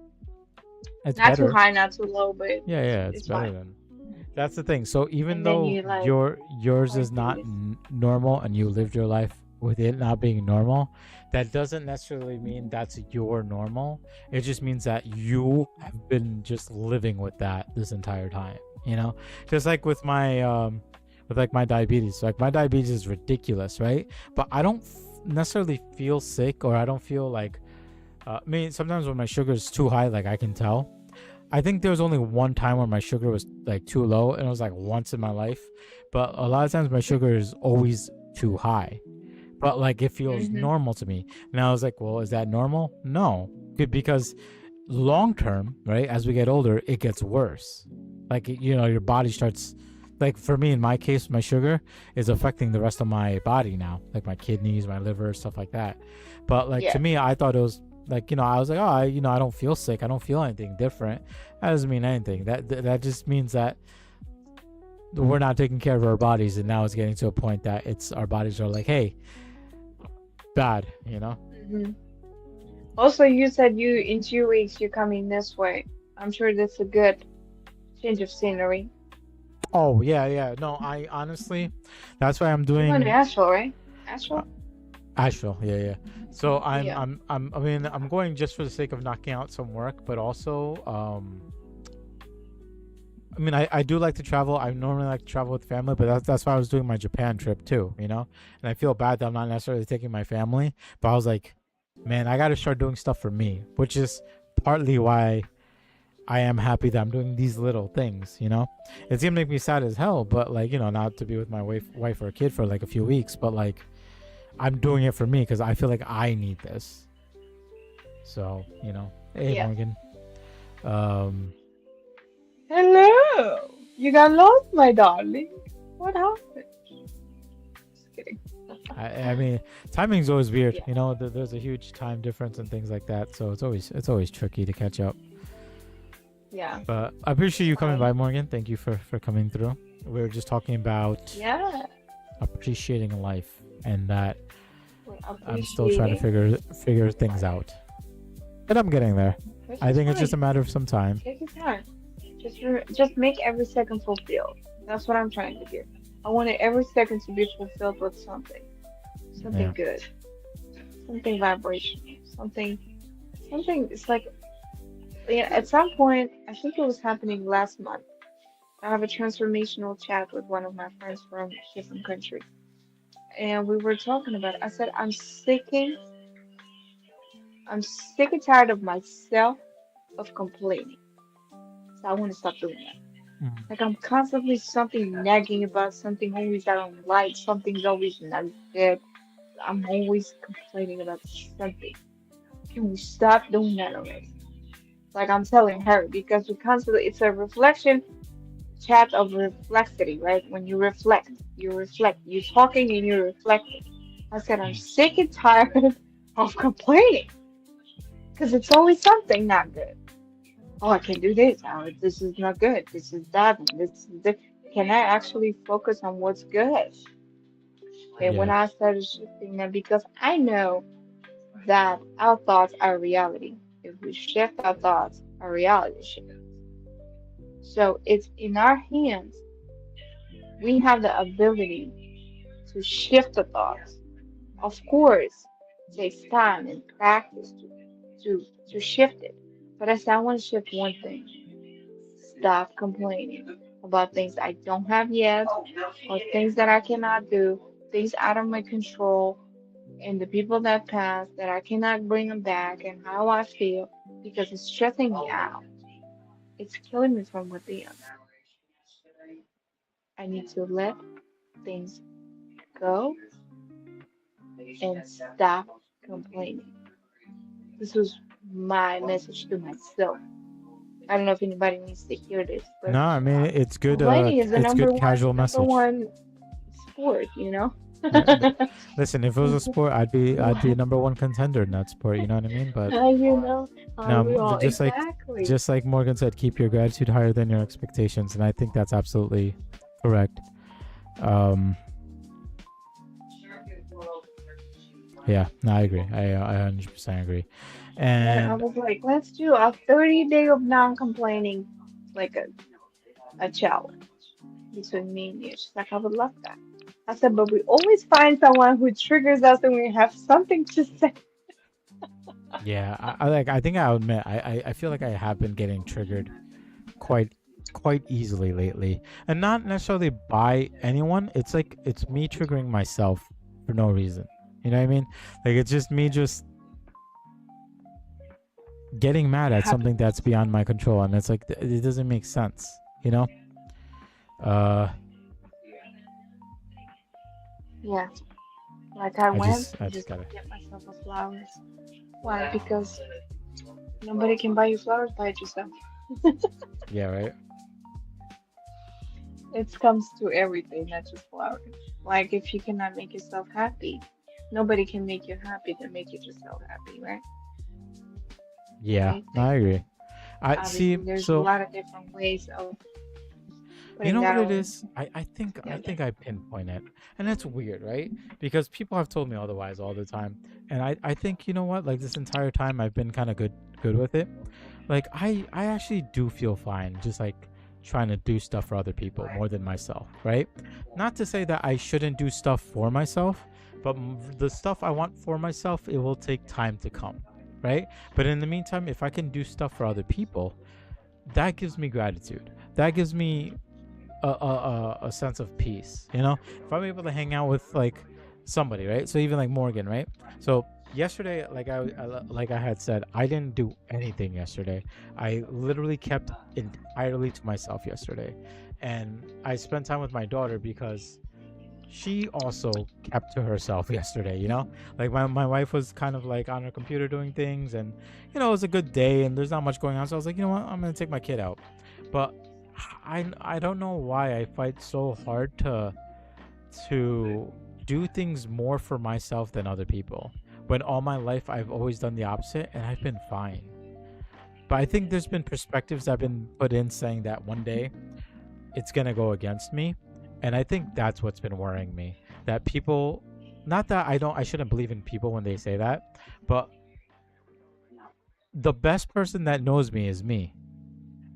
it's not too better. high, not too low, but Yeah, yeah, it's it's better fine. than. That's the thing. So even And then though you like, yours oh, is do not this. normal and you lived your life with it not being normal, that doesn't necessarily mean that's your normal. It just means that you have been just living with that this entire time. You know, just like with like my diabetes. Like my diabetes is ridiculous, right? But I don't necessarily feel sick or I don't feel like. I mean, sometimes when my sugar is too high, like I can tell. I think there was only one time where my sugar was like too low, and it was like once in my life. But a lot of times my sugar is always too high. But like it feels Hmm. normal to me. And I was like, well, is that normal? No, because long term, right, as we get older, it gets worse. Like, your body starts, like, for me, in my case, my sugar is affecting the rest of my body now, like my kidneys, my liver, stuff like that. But like, to Yes. me, I thought it was like, I was like, oh, I don't feel sick, I don't feel anything different. That doesn't mean anything. That just means that we're not taking care of our bodies, and now it's getting to a point that it's our bodies are like, hey, bad. Hmm. Also, you said you in 2 weeks you're coming this way. I'm sure that's a good change of scenery. Oh, yeah. No, I honestly, that's why I'm You're going to doing Asheville, right? uh, Asheville? Asheville. Yeah. So Yeah. I mean, I'm going just for the sake of knocking out some work, but also, I mean, I do like to travel. I normally like to travel with family, but that's why I was doing my Japan trip too. And I feel bad that I'm not necessarily taking my family, but I was like, man, I got to start doing stuff for me, which is partly why I am happy that I'm doing these little things. It's gonna make me sad as hell, but like, not to be with my wife or kid for like a few weeks, but like, I'm doing it for me because I feel like I need this. So, hey Yes. Morgan. Um, Hello. You got lost, my darling. What happened? Just kidding. I mean, timing's always weird. Yeah. There's a huge time difference and things like that, so it's always tricky to catch up. Yeah. But I appreciate It's you coming fine. by, Morgan. Thank you for coming through. We were just talking about Yeah. appreciating life, and that We're I'm still trying to appreciating figure things life. out. But I'm getting there. Which I is think it's just a fine. matter of some time. Take your time. Just make every second fulfilled. That's what I'm trying to do. I want every second to be fulfilled with something. Yeah. Something good. Something vibrational. Something it's like yeah, at some point I think it was happening last month. I have a transformational chat with one of my friends from a different country. And we were talking about it. I said I'm sick and tired of myself of complaining. So I want to stop doing that. Mm. Like I'm constantly something nagging about something always I don't like, something's always not good. I'm always complaining about something. Can we stop doing that already? Like I'm telling her because we constantly it's a reflection chat of reflexity, right? When you reflect, you're talking and you're reflecting. I said I'm Mm. sick and tired of complaining because it's always something not good. Oh, I can do this. Oh, this is not good. This is that. And this is this. Can I actually focus on what's good? And when Yeah. I started shifting them, because I know that our thoughts are reality. If we shift our thoughts, our reality shifts. So it's in our hands. We have the ability to shift the thoughts. Of course, it takes time and practice to shift it. But I said I want to shift one thing. Stop complaining about things I don't have yet, or things that I cannot do, things out of my control, and the people that passed that I cannot bring them back, and how I feel because it's stressing me out. It's killing me from within. I need to let things go and stop complaining. This was my message to myself. I don't know if anybody needs to hear this, but No, I mean, it's good. complaining is the It's good casual number message. one sport, you know? Yeah. Listen, if it was a sport, I'd be a number one contender in that sport. You know what I mean? But You know, no, we all just like exactly. just like Morgan said, keep your gratitude higher than your expectations, and I think that's absolutely correct. Um, yeah, no, I agree. I 100% agree. And I And was like, let's do a 30-day of non-complaining, like a challenge between me and you. She's like, I would love that. I said, but we always find someone who triggers us and we have something to say. yeah, I think I'll admit I feel like I have been getting triggered quite quite easily lately, and not necessarily by anyone. It's like it's me triggering myself for no reason. You know what I mean? Like, it's just me just getting mad It at something happens. that's beyond my control, and it's like it doesn't make sense. You know? Uh, Yeah, like I I went just I and just just gotta. get myself a flowers. Why? Because Nobody can buy you flowers, buy it yourself. Yeah, right. It comes to everything, not just flowers. Like if you cannot make yourself happy, nobody can make you happy to make you yourself happy, right? Yeah, I no, I think agree. I see. obviously there's a So lot of different ways of you putting know that what it all is? I think together. I pinpoint it. And that's weird, right? Because people have told me otherwise all the time. And I think you know what? Like this entire time I've been kind of good with it. Like I actually do feel fine just like trying to do stuff for other people more than myself, right? Not to say that I shouldn't do stuff for myself, but the stuff I want for myself, it will take time to come, right? But in the meantime, if I can do stuff for other people, that gives me gratitude. That gives me a sense of peace. You know, if I'm able to hang out with like somebody, right? So even like Morgan, right? So yesterday, like I had said, I didn't do anything yesterday. I literally kept entirely to myself yesterday, and I spent time with my daughter because she also kept to herself yesterday, you know, like my wife was kind of like on her computer doing things, and you know it was a good day and there's not much going on, so I was like, you know what, I'm gonna take my kid out. But I don't know why I fight so hard to do things more for myself than other people, when all my life I've always done the opposite and I've been fine. But I think there's been perspectives that have been put in saying that one day it's gonna go against me, and I think that's what's been worrying me. That people, not that I shouldn't believe in people when they say that, but the best person that knows me is me.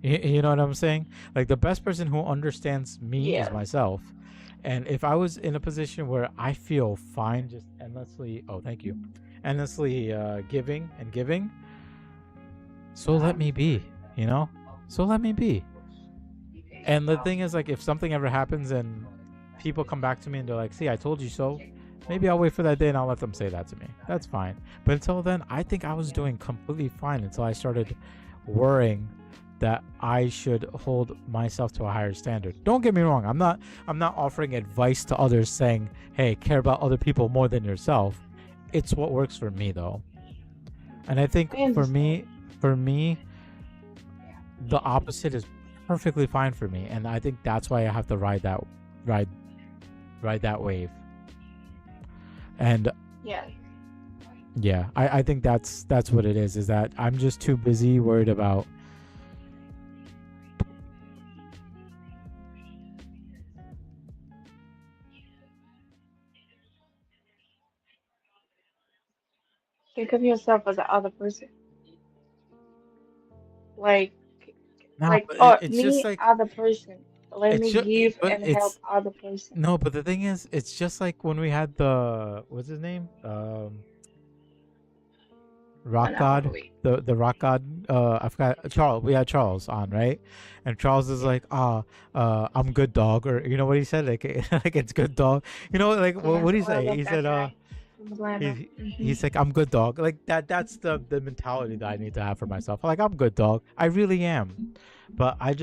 You know what I'm saying? Like the best person who understands me is Yes. myself. And if I was in a position where I feel fine just endlessly, oh, thank you, endlessly giving and giving, so let me be, you know? So let me be. And the thing is, like, if something ever happens and people come back to me and they're like, see, I told you so, maybe I'll wait for that day and I'll let them say that to me. That's fine. But until then, I think I was doing completely fine until I started worrying that I should hold myself to a higher standard. Don't get me wrong. I'm not offering advice to others saying, "Hey, care about other people more than yourself." It's what works for me though. And I think I understand. for me, the opposite is perfectly fine for me, and I think that's why I have to ride ride that wave. And Yes. yeah, I think that's what it is that I'm just too busy worried about. Think of yourself as the other person. Like Now oh it's just me like other person. Let it's me just give but and help it's other person. no, but the thing is it's just like when we had the what's his name, Rock God, Monopoly. the Rock God. I forgot Charles. We had Charles on, right? And Charles is Yeah. like, I'm good, dog, or you know what he said, like, like it's good, dog. You know, like what Yes. did he Oh, I say? love He that said, guy from Atlanta. he's like, I'm good, dog. Like that. That's the mentality that I need to have for myself. Like I'm good, dog. I really am. But I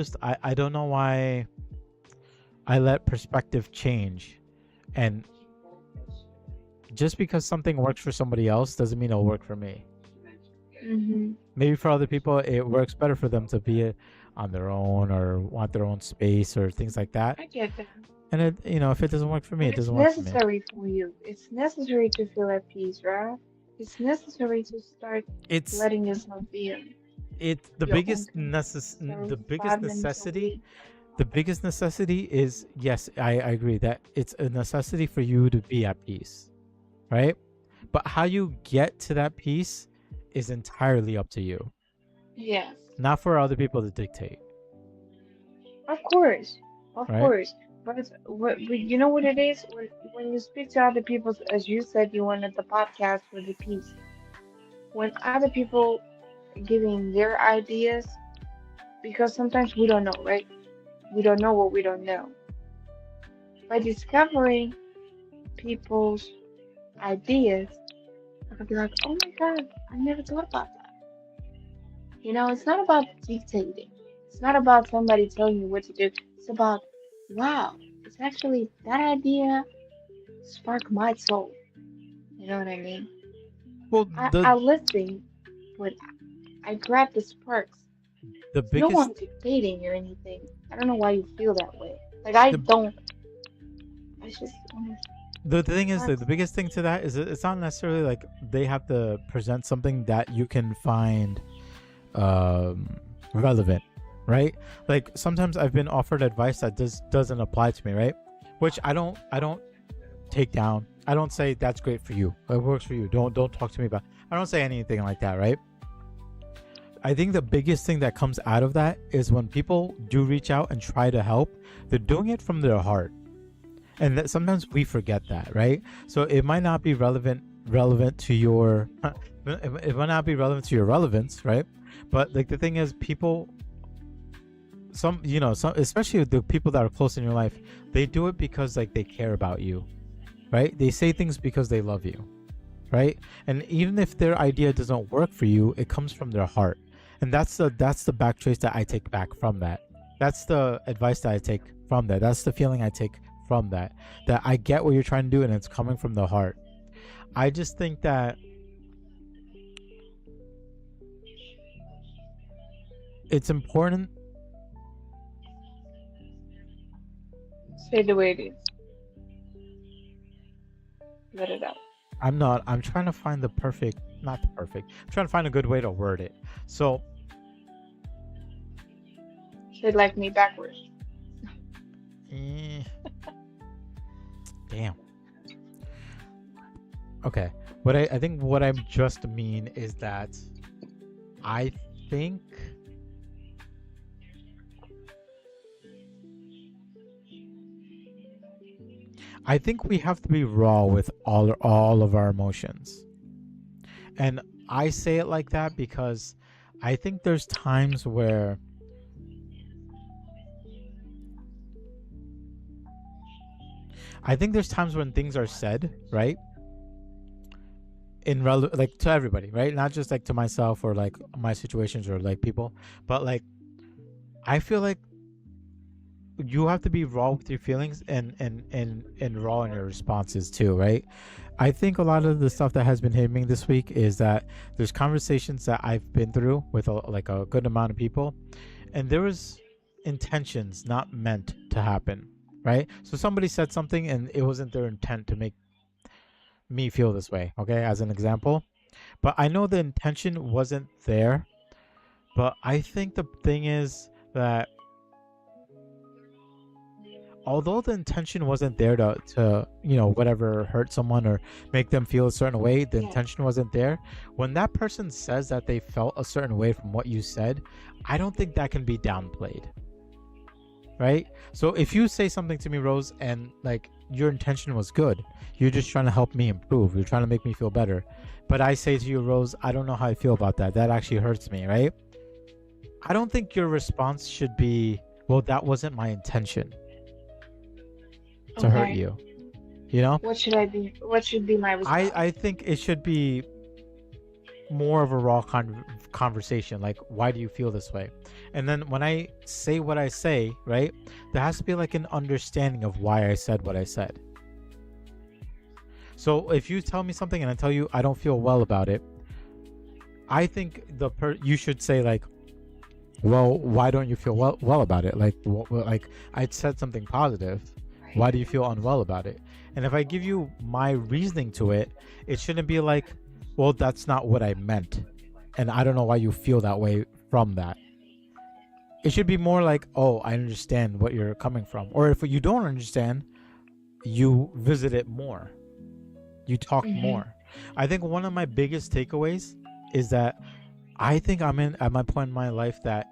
don't know why I let perspective change, and just because something works for somebody else doesn't mean it'll work for me. Mm-hmm. Maybe for other people it works better for them to be on their own or want their own space or things like that. I get that. And it, you know, if it doesn't work for me, But it it's doesn't work for me. necessary for you. It's necessary to feel at peace, right? It's necessary to start It's letting yourself be in the your own biggest peace. So the biggest 5 minutes a necessity. week. The biggest necessity is, yes, I agree that it's a necessity for you to be at peace, right? But how you get to that peace is entirely up to you, Yes. not for other people to dictate, Of course. Of right? course. But you know what it is? When you speak to other people, as you said, you wanted the podcast for the peace. When other people giving their ideas, because sometimes we don't know, right? We don't know what we don't know. By discovering people's ideas, I could be like, oh my God, I never thought about that. You know, it's not about dictating. It's not about somebody telling you what to do. It's about, wow, it's actually that idea sparked my soul. You know what I mean? Well, I, the I listen, but I grab the sparks. The It's no biggest one dictating or anything. I don't know why you feel that way. Like I the don't. I just want to the thing is that relax. the biggest thing to that is it's not necessarily like they have to present something that you can find relevant, right? Like sometimes I've been offered advice that doesn't apply to me, right? Which I don't take down. I don't say that's great for you. It works for you. Don't talk to me about. I don't say anything like that, right? I think the biggest thing that comes out of that is when people do reach out and try to help, they're doing it from their heart. And that sometimes we forget that, right? So it might not be relevant to your it might not be relevant to your relevance, right? But like the thing is people some especially the people that are close in your life, they do it because like they care about you, right? They say things because they love you, right? And even if their idea doesn't work for you, it comes from their heart. And that's the back trace that I take back from that. That's the advice that I take from that. That's the feeling I take from that. That I get what you're trying to do and it's coming from the heart. I just think that it's important. Say the way it is. Let it out. I'm trying to find the perfect, not the perfect. I'm trying to find a good way to word it. So, Say like me backwards. eh, damn. Okay. I think what I just mean is that I think I think we have to be raw with all of our emotions. And I say it like that because I think there's times where when things are said, right? Like to everybody, right? Not just like to myself or like my situations or like people, but like I feel like you have to be raw with your feelings and raw in your responses too, right? I think a lot of the stuff that has been hitting me this week is that there's conversations that I've been through with like a good amount of people, and there was intentions not meant to happen, right? So somebody said something and it wasn't their intent to make me feel this way, okay, as an example. But I know the intention wasn't there. But I think the thing is that although the intention wasn't there to whatever hurt someone or make them feel a certain way, the Yeah. intention wasn't there. When that person says that they felt a certain way from what you said, I don't think that can be downplayed, right? So if you say something to me, Rose, and like your intention was good, you're just trying to help me improve, you're trying to make me feel better, but I say to you, Rose, I don't know how I feel about that, that actually hurts me, right? I don't think your response should be, well, that wasn't my intention to hurt Okay. you. You know, What should I be? What should be my response? I think it should be more of a raw conversation. Like, why do you feel this way? And then when I say what I say, right, there has to be like an understanding of why I said what I said. So if you tell me something and I tell you I don't feel well about it, I think you should say like, well, why don't you feel well about it? Like, like I said something positive. Right. Why do you feel unwell about it? And if I give you my reasoning to it, it shouldn't be like, well, that's not what I meant, and I don't know why you feel that way from that. It should be more like, oh, I understand what you're coming from. Or if you don't understand, you visit it more, you talk Mm-hmm. more. I think one of my biggest takeaways is that I think I'm in at my point in my life that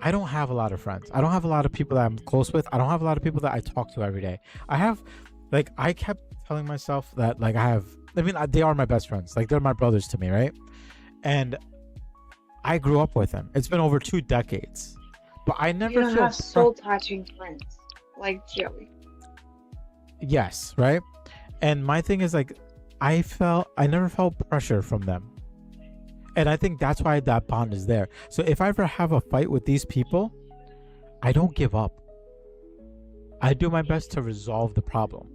I don't have a lot of friends. I don't have a lot of people that I'm close with. I don't have a lot of people that I talk to every day. I have, like, I kept telling myself that, like, they are my best friends. Like, they're my brothers to me, right? And I grew up with them. It's been over 2 decades. But I You never don't feel, have soul touching friends like Joey. yes, right? And my thing is, like, I never felt pressure from them. And I think that's why that bond is there. So if I ever have a fight with these people, I don't give up. I do my best to resolve the problem.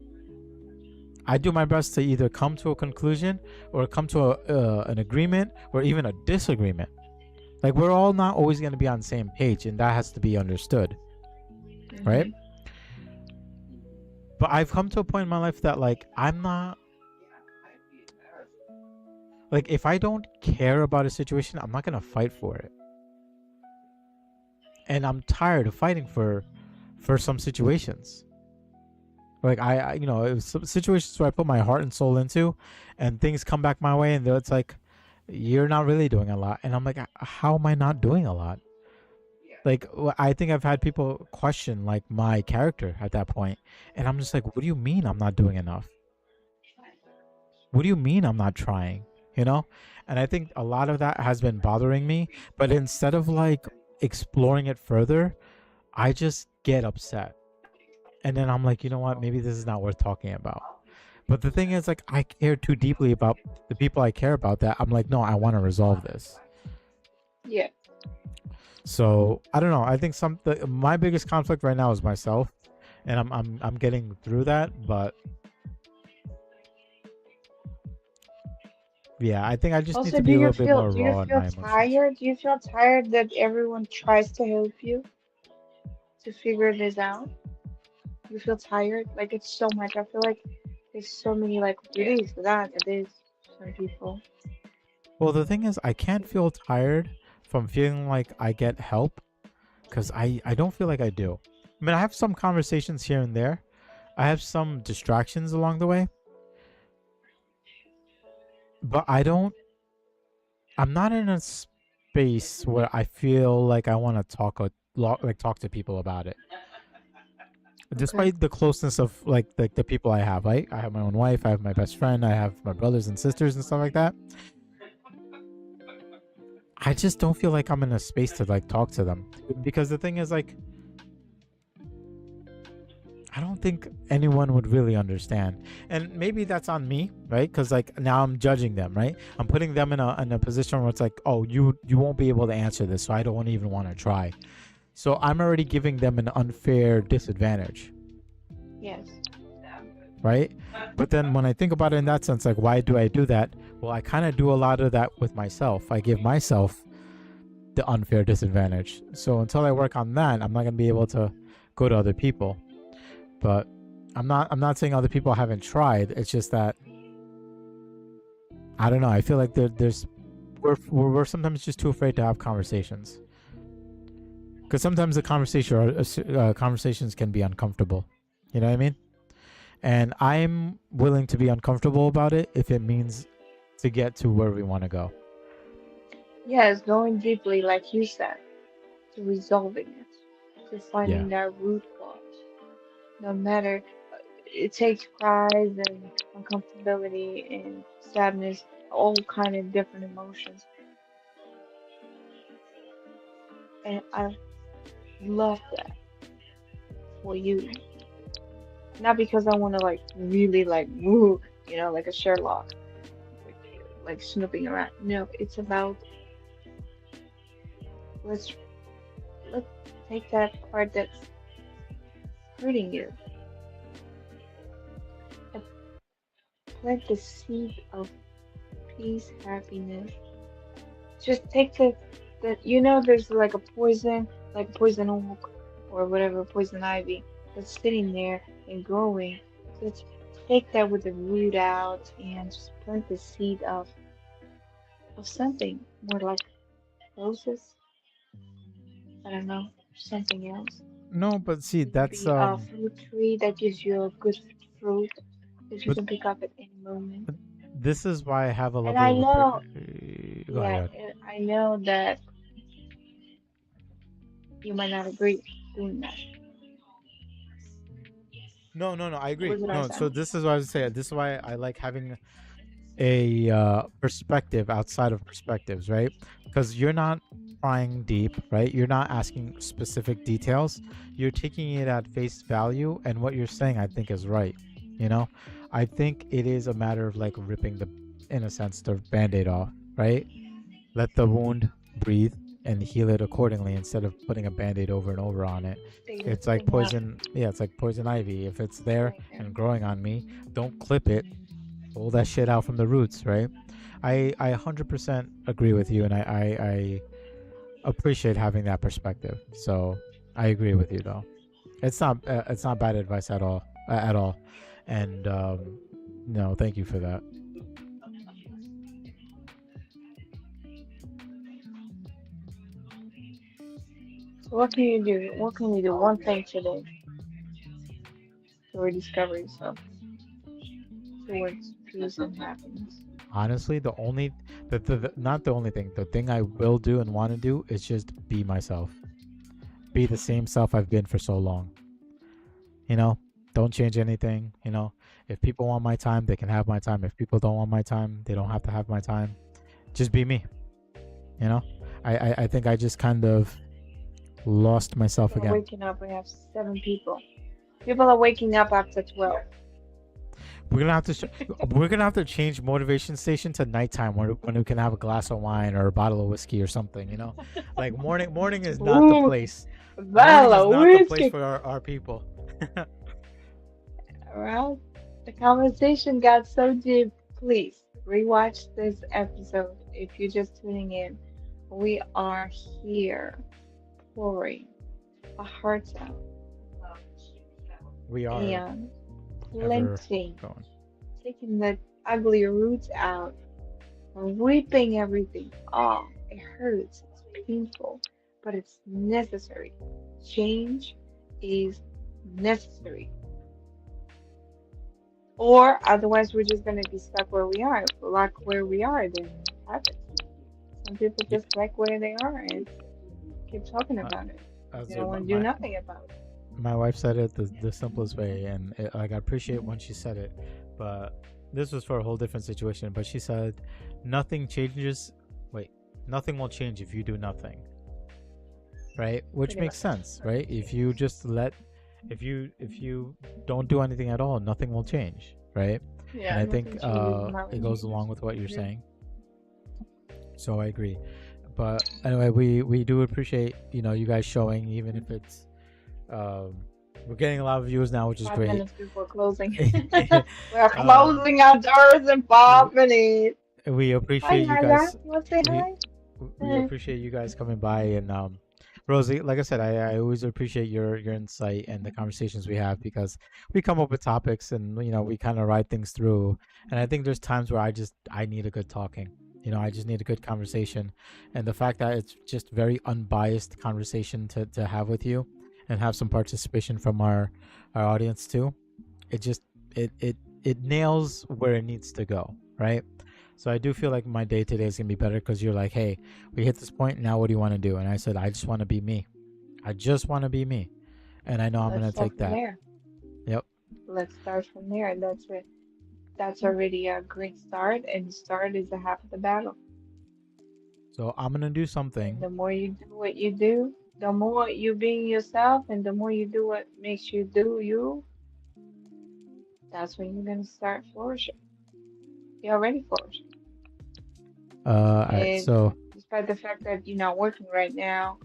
I do my best to either come to a conclusion or come to an agreement or even a disagreement. Like, we're all not always going to be on the same page, and that has to be understood, right? Mm-hmm. But I've come to a point in my life that, like, I'm not, like, if I don't care about a situation, I'm not going to fight for it. And I'm tired of fighting for some situations. Like, you know, it was some situations where I put my heart and soul into, and things come back my way, and it's like, you're not really doing a lot. And I'm like, how am I not doing a lot? Like, I think I've had people question like my character at that point, and I'm just like, what do you mean I'm not doing enough? What do you mean I'm not trying? You know? And I think a lot of that has been bothering me, but instead of like exploring it further, I just get upset. And then I'm like, you know what? Maybe this is not worth talking about. But the thing is, like, I care too deeply about the people I care about that I'm like, no, I want to resolve this. Yeah. So I don't know. I think my biggest conflict right now is myself, and I'm getting through that. But yeah, I think I just need Also, to be a little bit more raw in my emotions. tired? Do you feel tired that everyone tries to help you to figure this out? You feel tired? Like it's so much. I feel like there's so many like do this, that, this. Some people. Well, the thing is, I can't feel tired from feeling like I get help, because I don't feel like I do. I mean, I have some conversations here and there. I have some distractions along the way, but I'm not in a space where I feel like I want to talk to people about it. Okay. Despite the closeness of like the people I have, right? I have my own wife, I have my best friend, I have my brothers and sisters and stuff like that. I just don't feel like I'm in a space to like talk to them, because the thing is, like, I don't think anyone would really understand. And maybe that's on me, right? Because like now I'm judging them, right? I'm putting them in a position where it's like, oh, you won't be able to answer this, so I don't even want to try. So I'm already giving them an unfair disadvantage, Yes. right? But then when I think about it in that sense, like, why do I do that? Well, I kind of do a lot of that with myself. I give myself the unfair disadvantage. So until I work on that, I'm not gonna be able to go to other people. But I'm not saying other people haven't tried. It's just that I don't know. I feel like we're sometimes just too afraid to have conversations, because sometimes the conversations can be uncomfortable. You know what I mean? And I'm willing to be uncomfortable about it if it means to get to where we want to go. Yes, going deeply, like you said, to resolving it, to Yeah. finding that root cause. No matter, it takes cries and uncomfortability and sadness, all kind of different emotions. And I love that for you. Not because I want to like really like move, like a Sherlock, like, like snooping around. No, it's about let's let's take that part that's hurting you and plant the seed of peace, happiness. Just take there's like poison oak or whatever, poison ivy that's sitting there and growing. Just take that with the root out and just plant the seed of something more like roses. I don't know, something else. No, but see, It could that's be a fruit tree that gives you a good fruit that you but can pick up at any moment. this is why I have a And level I of know, go yeah, ahead. and I know that you might not agree doing that. No, no, no. I agree. What did I No, say? so this is what I was saying. This is why I like having a perspective outside of perspectives, right? Because you're not prying deep, right? You're not asking specific details. You're taking it at face value, and what you're saying, I think, is right. You know, I think it is a matter of like ripping in a sense, the band-aid off, right? Let the wound breathe and heal it accordingly instead of putting a band-aid over and over on it. It's like Yeah, poison. Yeah, it's like poison ivy. If it's there right and now. growing on me, don't clip it. Pull that shit out from the roots, right? I 100% agree with you, and I appreciate having that perspective. So I agree with you though. It's not bad advice at all, and no, thank you for that. So what can you do? What can you do? One thing today to rediscover yourself towards peace and happiness. Honestly, not the only thing. The thing I will do and want to do is just be myself. Be the same self I've been for so long. You know, don't change anything. You know, if people want my time, they can have my time. If people don't want my time, they don't have to have my time. Just be me. You know, I think I just kind of lost myself People are again. waking up. We have 7 people. People are waking up after 12. We're gonna have to we're gonna have to change motivation station to nighttime when we can have a glass of wine or a bottle of whiskey or something. You know, like morning is not the Ooh, place. Morning is Bella, not the place whiskey. for our people. Well, the conversation got so deep. Please rewatch this episode if you're just tuning in. We are here pouring our hearts out We are and ever plenty, going. taking the ugly roots out, ripping everything off. It hurts, it's painful, but it's necessary. Change is necessary. Or otherwise, we're just going to be stuck where we are. If we like where we are, then have it. Some people Yeah, just like where they are and keep talking uh, about it. They as don't want to do my nothing about it. my wife said it the simplest way, and like I appreciate when she said it, but this was for a whole different situation. But she said, "Nothing changes. Wait, nothing will change if you do nothing." Right? Which Pretty makes much. sense, right? If you just let, if you don't do anything at all, nothing will change, right? And Yeah, I think nothing changes in it my goes along with what you're view. saying. So I agree. But anyway, we do appreciate you guys showing, even if it's um we're getting a lot of views now, which is Five great. minutes before closing. We're uh, closing our doors in w- 5 minutes. we Hi, appreciate you Yaya. guys. You want to say We hi? we appreciate you guys coming by, and Rosie, like I said, I always appreciate your insight and the conversations we have, because we come up with topics and we kind of ride things through. And I think there's times where I need a good talking. I just need a good conversation, and the fact that it's just very unbiased conversation to have with you, and have some participation from our audience too. It just it nails where it needs to go, right? So I do feel like my day today is gonna be better, because you're like, hey, we hit this point now. What do you want to do? And I said, I just want to be me. I just want to be me, and I know I'm Let's gonna start take from that. there. Yep. Let's start from there. That's it. That's already a great start, and the start is the half of the battle. So I'm gonna do And something. the more you do what you do, the more you being yourself, and the more you do what makes you do you, that's when you're gonna start flourishing. You're already flourishing. All right. And So despite the fact that you're not working right now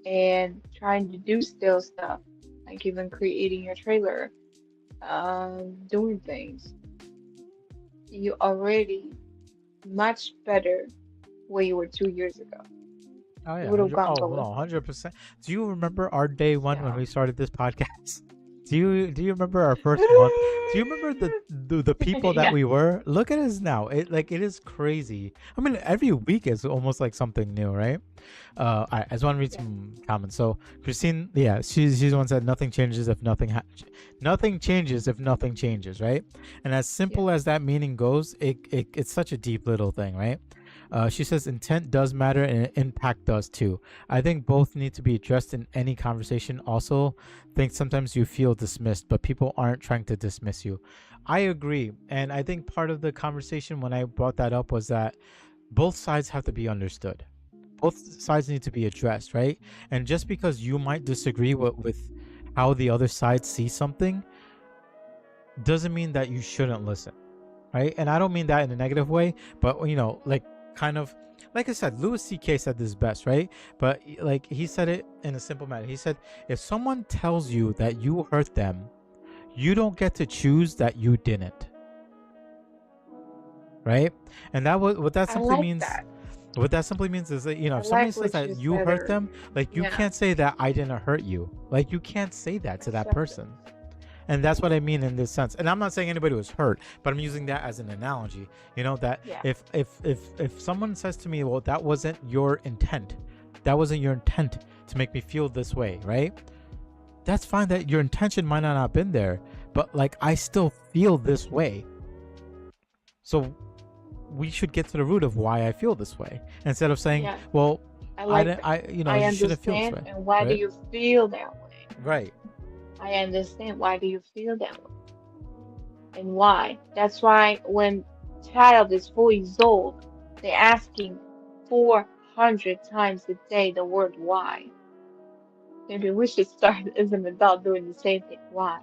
and trying to do still stuff, like even creating your trailer, doing things, you already much better where you were 2 years ago. oh You yeah, would have 100. gone Oh lower. no, 100%. Do you remember our day one when So, we started this podcast? Do you remember our first month? Do you remember the people that yeah, we were? Look at us now. It is crazy. I mean, every week is almost like something new, right? I just want to read yeah, some comments. So Christine, yeah, she's the one said nothing changes if nothing changes if nothing changes, right? And as yeah. simple as that meaning goes, it's such a deep little thing, right? She says intent does matter and impact does too. I think both need to be addressed in any conversation. Also, think sometimes you feel dismissed, but people aren't trying to dismiss you. I agree, and I think part of the conversation when I brought that up was that both sides have to be understood. Both sides need to be addressed, right? And just because you might disagree with how the other side sees something doesn't mean that you shouldn't listen, right? And I don't mean that in a negative way, but like kind of, like I said, Louis C.K. said this best, right? But like he said it in a simple manner. He said, if someone tells you that you hurt them, you don't get to choose that you didn't, right? And that what that I simply like means. that. What that simply means is that, I if somebody like says what you that you said hurt them, earlier. like you Yeah, can't say that I didn't hurt you. Like you can't say that to that accept it. person. And that's what I mean in this sense. And I'm not saying anybody was hurt, but I'm using that as an analogy. That Yeah, if someone says to me, well, that wasn't your intent, that wasn't your intent to make me feel this way, right? That's fine. That your intention might not have been there, but like I still feel this way. So we should get to the root of why I feel this way instead of saying, yeah, well, I I like didn't, that. I you shouldn't feel this understand, way, and why do right? you feel that way? Right. I understand why do you feel that way, and why. That's why when child is 4 years old, they're asking 400 times a day the word why. Maybe we should start as an adult doing the same thing. Why?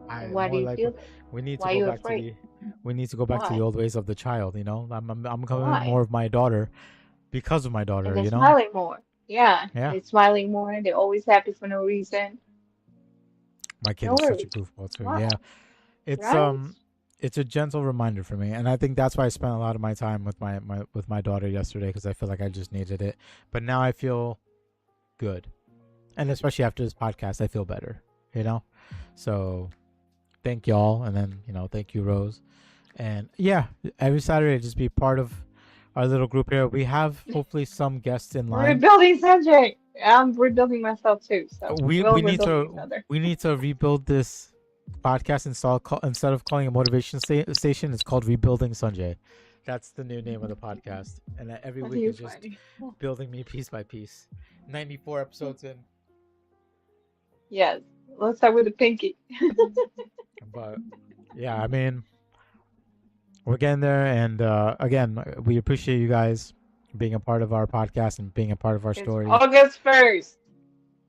And I why do more you like feel that? we need to Why are go you back to afraid? the we need to go back to the Why? old ways of the child. I'm becoming Why? more of my daughter because of my And daughter. they're smiling more. Yeah, Yeah, they're smiling more. They're always happy for no reason. my kid No is such a worries. goofball too. Why? Yeah, it's Right? it's a gentle reminder for me, and I think that's why I spent a lot of my time with my daughter yesterday because I feel like I just needed it. But now I feel good, and especially after this podcast, I feel better. So thank y'all, and then thank you, Rose. And yeah, every Saturday just be part of our little group here. We have hopefully some guests in We're line. rebuilding Sanjay. I'm rebuilding myself too. So We we're all we need rebuilding each to other. we need to rebuild this podcast instead of calling it motivation station, it's called Rebuilding Sanjay. That's the new name of the podcast, and every What are week you is just fighting? building me piece by piece. 94 episodes in, Yes. Let's start with the pinky. but yeah, I mean we're getting there, and again, we appreciate you guys being a part of our podcast and being a part of our It's story. August 1st. It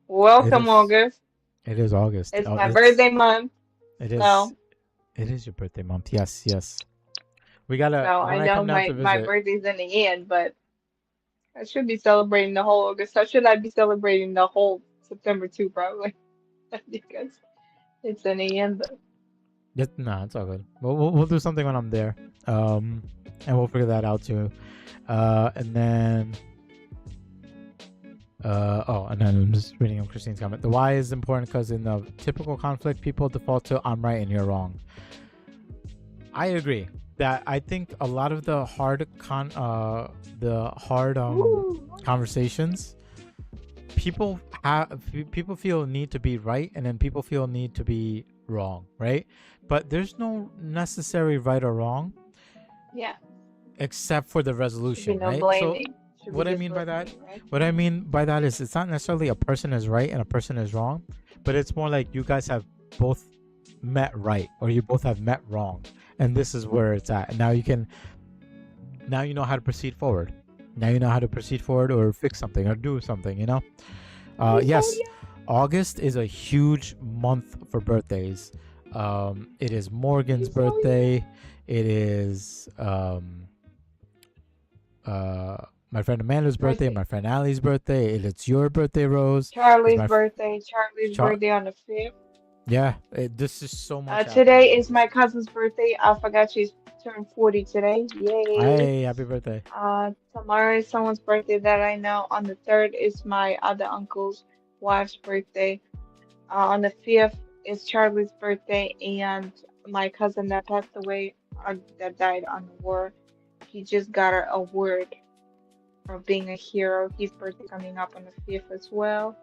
Welcome, is. August. It is August. It's my birthday month. It is. So, It is your birthday month. Yes, yes. We gotta so when I I know come down to my visit. birthday's in the end, but I should be celebrating the whole August. Or should I be celebrating the whole September too, probably? Because it's in the end. Nah, it's all good. We'll do something when I'm there. Um, and we'll figure that out too. And then. And then I'm just reading Christine's comment. The why is important because in the typical conflict, people default to I'm right and you're wrong. I agree that I think a lot of the hard Ooh. conversations, people feel need to be right, and then people feel need to be wrong, right? But there's no necessary right or wrong Yeah. except for the Should be resolution, no right? So blaming. Should be what I just mean by that listening, right? what I mean by that is it's not necessarily a person is right and a person is wrong, but it's more like you guys have both met right or you both have met wrong, and this is where it's at. And now you know how to proceed forward. Now you know how to proceed forward or fix something or do something. Yes, August is a huge month for birthdays. It is Morgan's birthday. It is my friend Amanda's birthday, my friend Allie's birthday. It's your birthday, Rose. Charlie's birthday. Charlie's Char- birthday on the 5th. Yeah, this is so much. Today is my cousin's birthday. I forgot she's turned 40 today. Yay. Hey, happy birthday. Tomorrow is someone's birthday that I know. On the 3rd is my other uncle's wife's birthday. On the 5th is Charlie's birthday, and my cousin that passed away, that died on the war. He just got an award for being a hero. His birthday coming up on the 5th as well.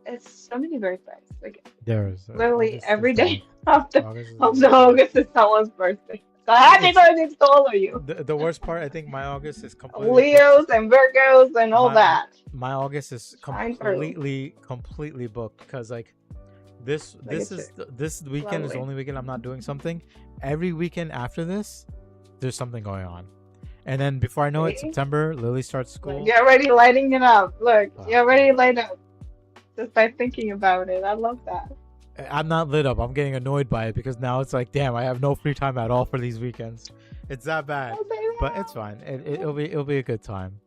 It's so many birthdays. Like There's literally August every is day long. of August is the August is someone's birthday. So happy birthday to all of you. the worst part. I think my August is completely Leos and Virgos and all that. My August is Shine through. completely booked because like this weekend is the only weekend I'm not doing something. Every weekend after this, there's something going on. And then before I know it, See? September, Lily starts school. Get ready lighting it up. Look, get ready to light up. Just by thinking about it. I love that. I'm not lit up. I'm getting annoyed by it because now it's like, damn, I have no free time at all for these weekends. It's that bad. Oh, baby. but it's fine. It'll be a good time.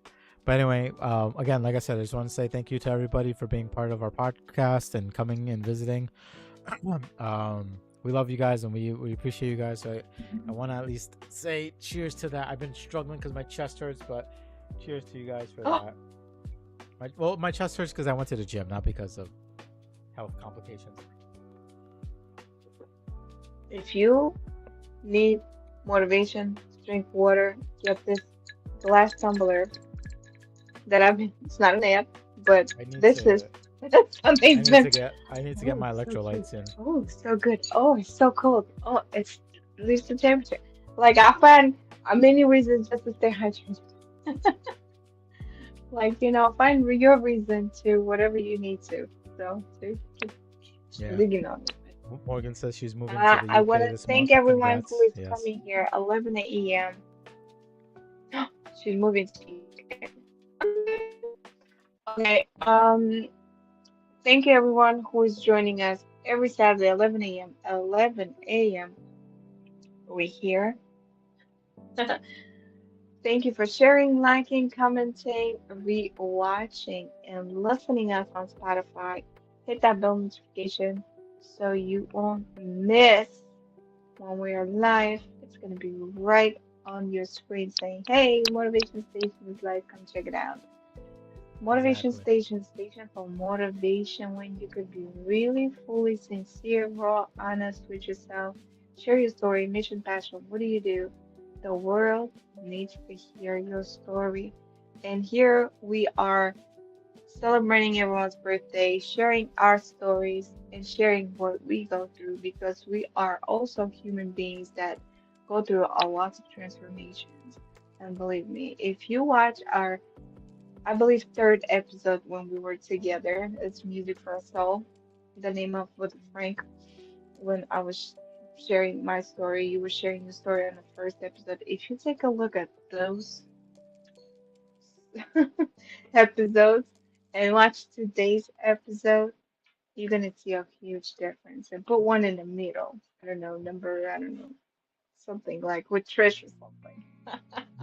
But anyway, again, like I said, I just want to say thank you to everybody for being part of our podcast and coming and visiting. We love you guys and we appreciate you guys. So I want to at least say cheers to that. I've been struggling because my chest hurts, but cheers to you guys for Oh, that. My chest hurts because I went to the gym, not because of health complications. if you need motivation, drink water, get this glass tumbler that I've been, it's not an app, but I need this is to something meant. I need to get Oh, my it's so cute. electrolytes in. Oh, so good. Oh, it's so cold. Oh, it's leaves the temperature. Like I find many reasons just to stay hydrated. Like, find your reason to whatever you need to. So to just Yeah. leaning on it. Morgan says she's moving to the I want UK to this thank month. everyone who Congrats. is Yes. coming here. 11 a.m. She's moving to UK. Okay. Thank you everyone who is joining us every Saturday, 11 a.m. 11 a.m. We're here. Thank you for sharing, liking, commenting, re-watching, and listening us on Spotify. Hit that bell notification so you won't miss when we are live. It's gonna be right on your screen saying, "Hey, Motivation Station is live. Come check it out." Motivation Exactly. Station, station for motivation when you could be really fully sincere, raw, honest with yourself. Share your story, mission, passion. What do you do? The world needs to hear your story. And here we are celebrating everyone's birthday, sharing our stories, and sharing what we go through because we are also human beings that go through a lot of transformations. And believe me, if you watch our I believe third episode when we were together. It's Music for a Soul. The name of with Frank. When I was sharing my story, you were sharing your story on the first episode. If you take a look at those episodes and watch today's episode, you're gonna see a huge difference. And put one in the middle. I don't know, number, I don't know, something like with Trish or something.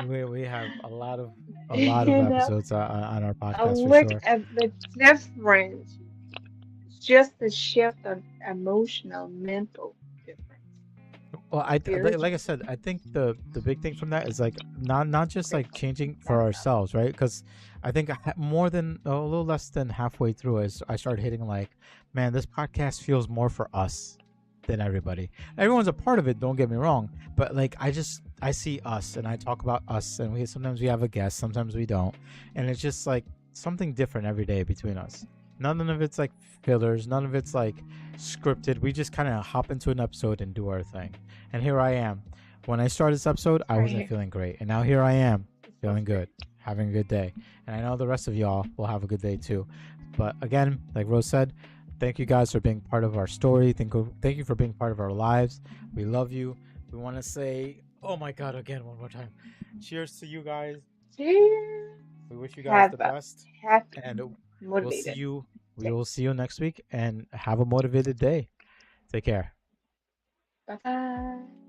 We have a lot of You know, episodes on our I podcast for look sure. at the difference. Just a shift on emotional, mental difference, Well, like I spiritual, said, I think the big thing from that is like not just like physical, changing for mental. ourselves, right? Because I think more than a little less than halfway through, I started hitting like, man, this podcast feels more for us than everybody. Everyone's a part of it. Don't get me wrong, but like I see us and I talk about us, and we sometimes we have a guest, sometimes we don't, and it's just like something different every day between us. None of it's like fillers. None of it's like scripted. We just kind of hop into an episode and do our thing. And here I am. When I started this episode, I Right wasn't here. feeling great. And now here I am, It feels feeling great. good, having a good day. And I know the rest of y'all will have a good day too. But again, like Rose said, thank you guys for being part of our story. Thank you for being part of our lives. We love you. We want to say, oh my God, again, one more time. Cheers to you guys. Cheers. We wish you guys the Have a best. happy, And we'll see motivated you. We day. will see you next week and have a motivated day. Take care. Bye bye.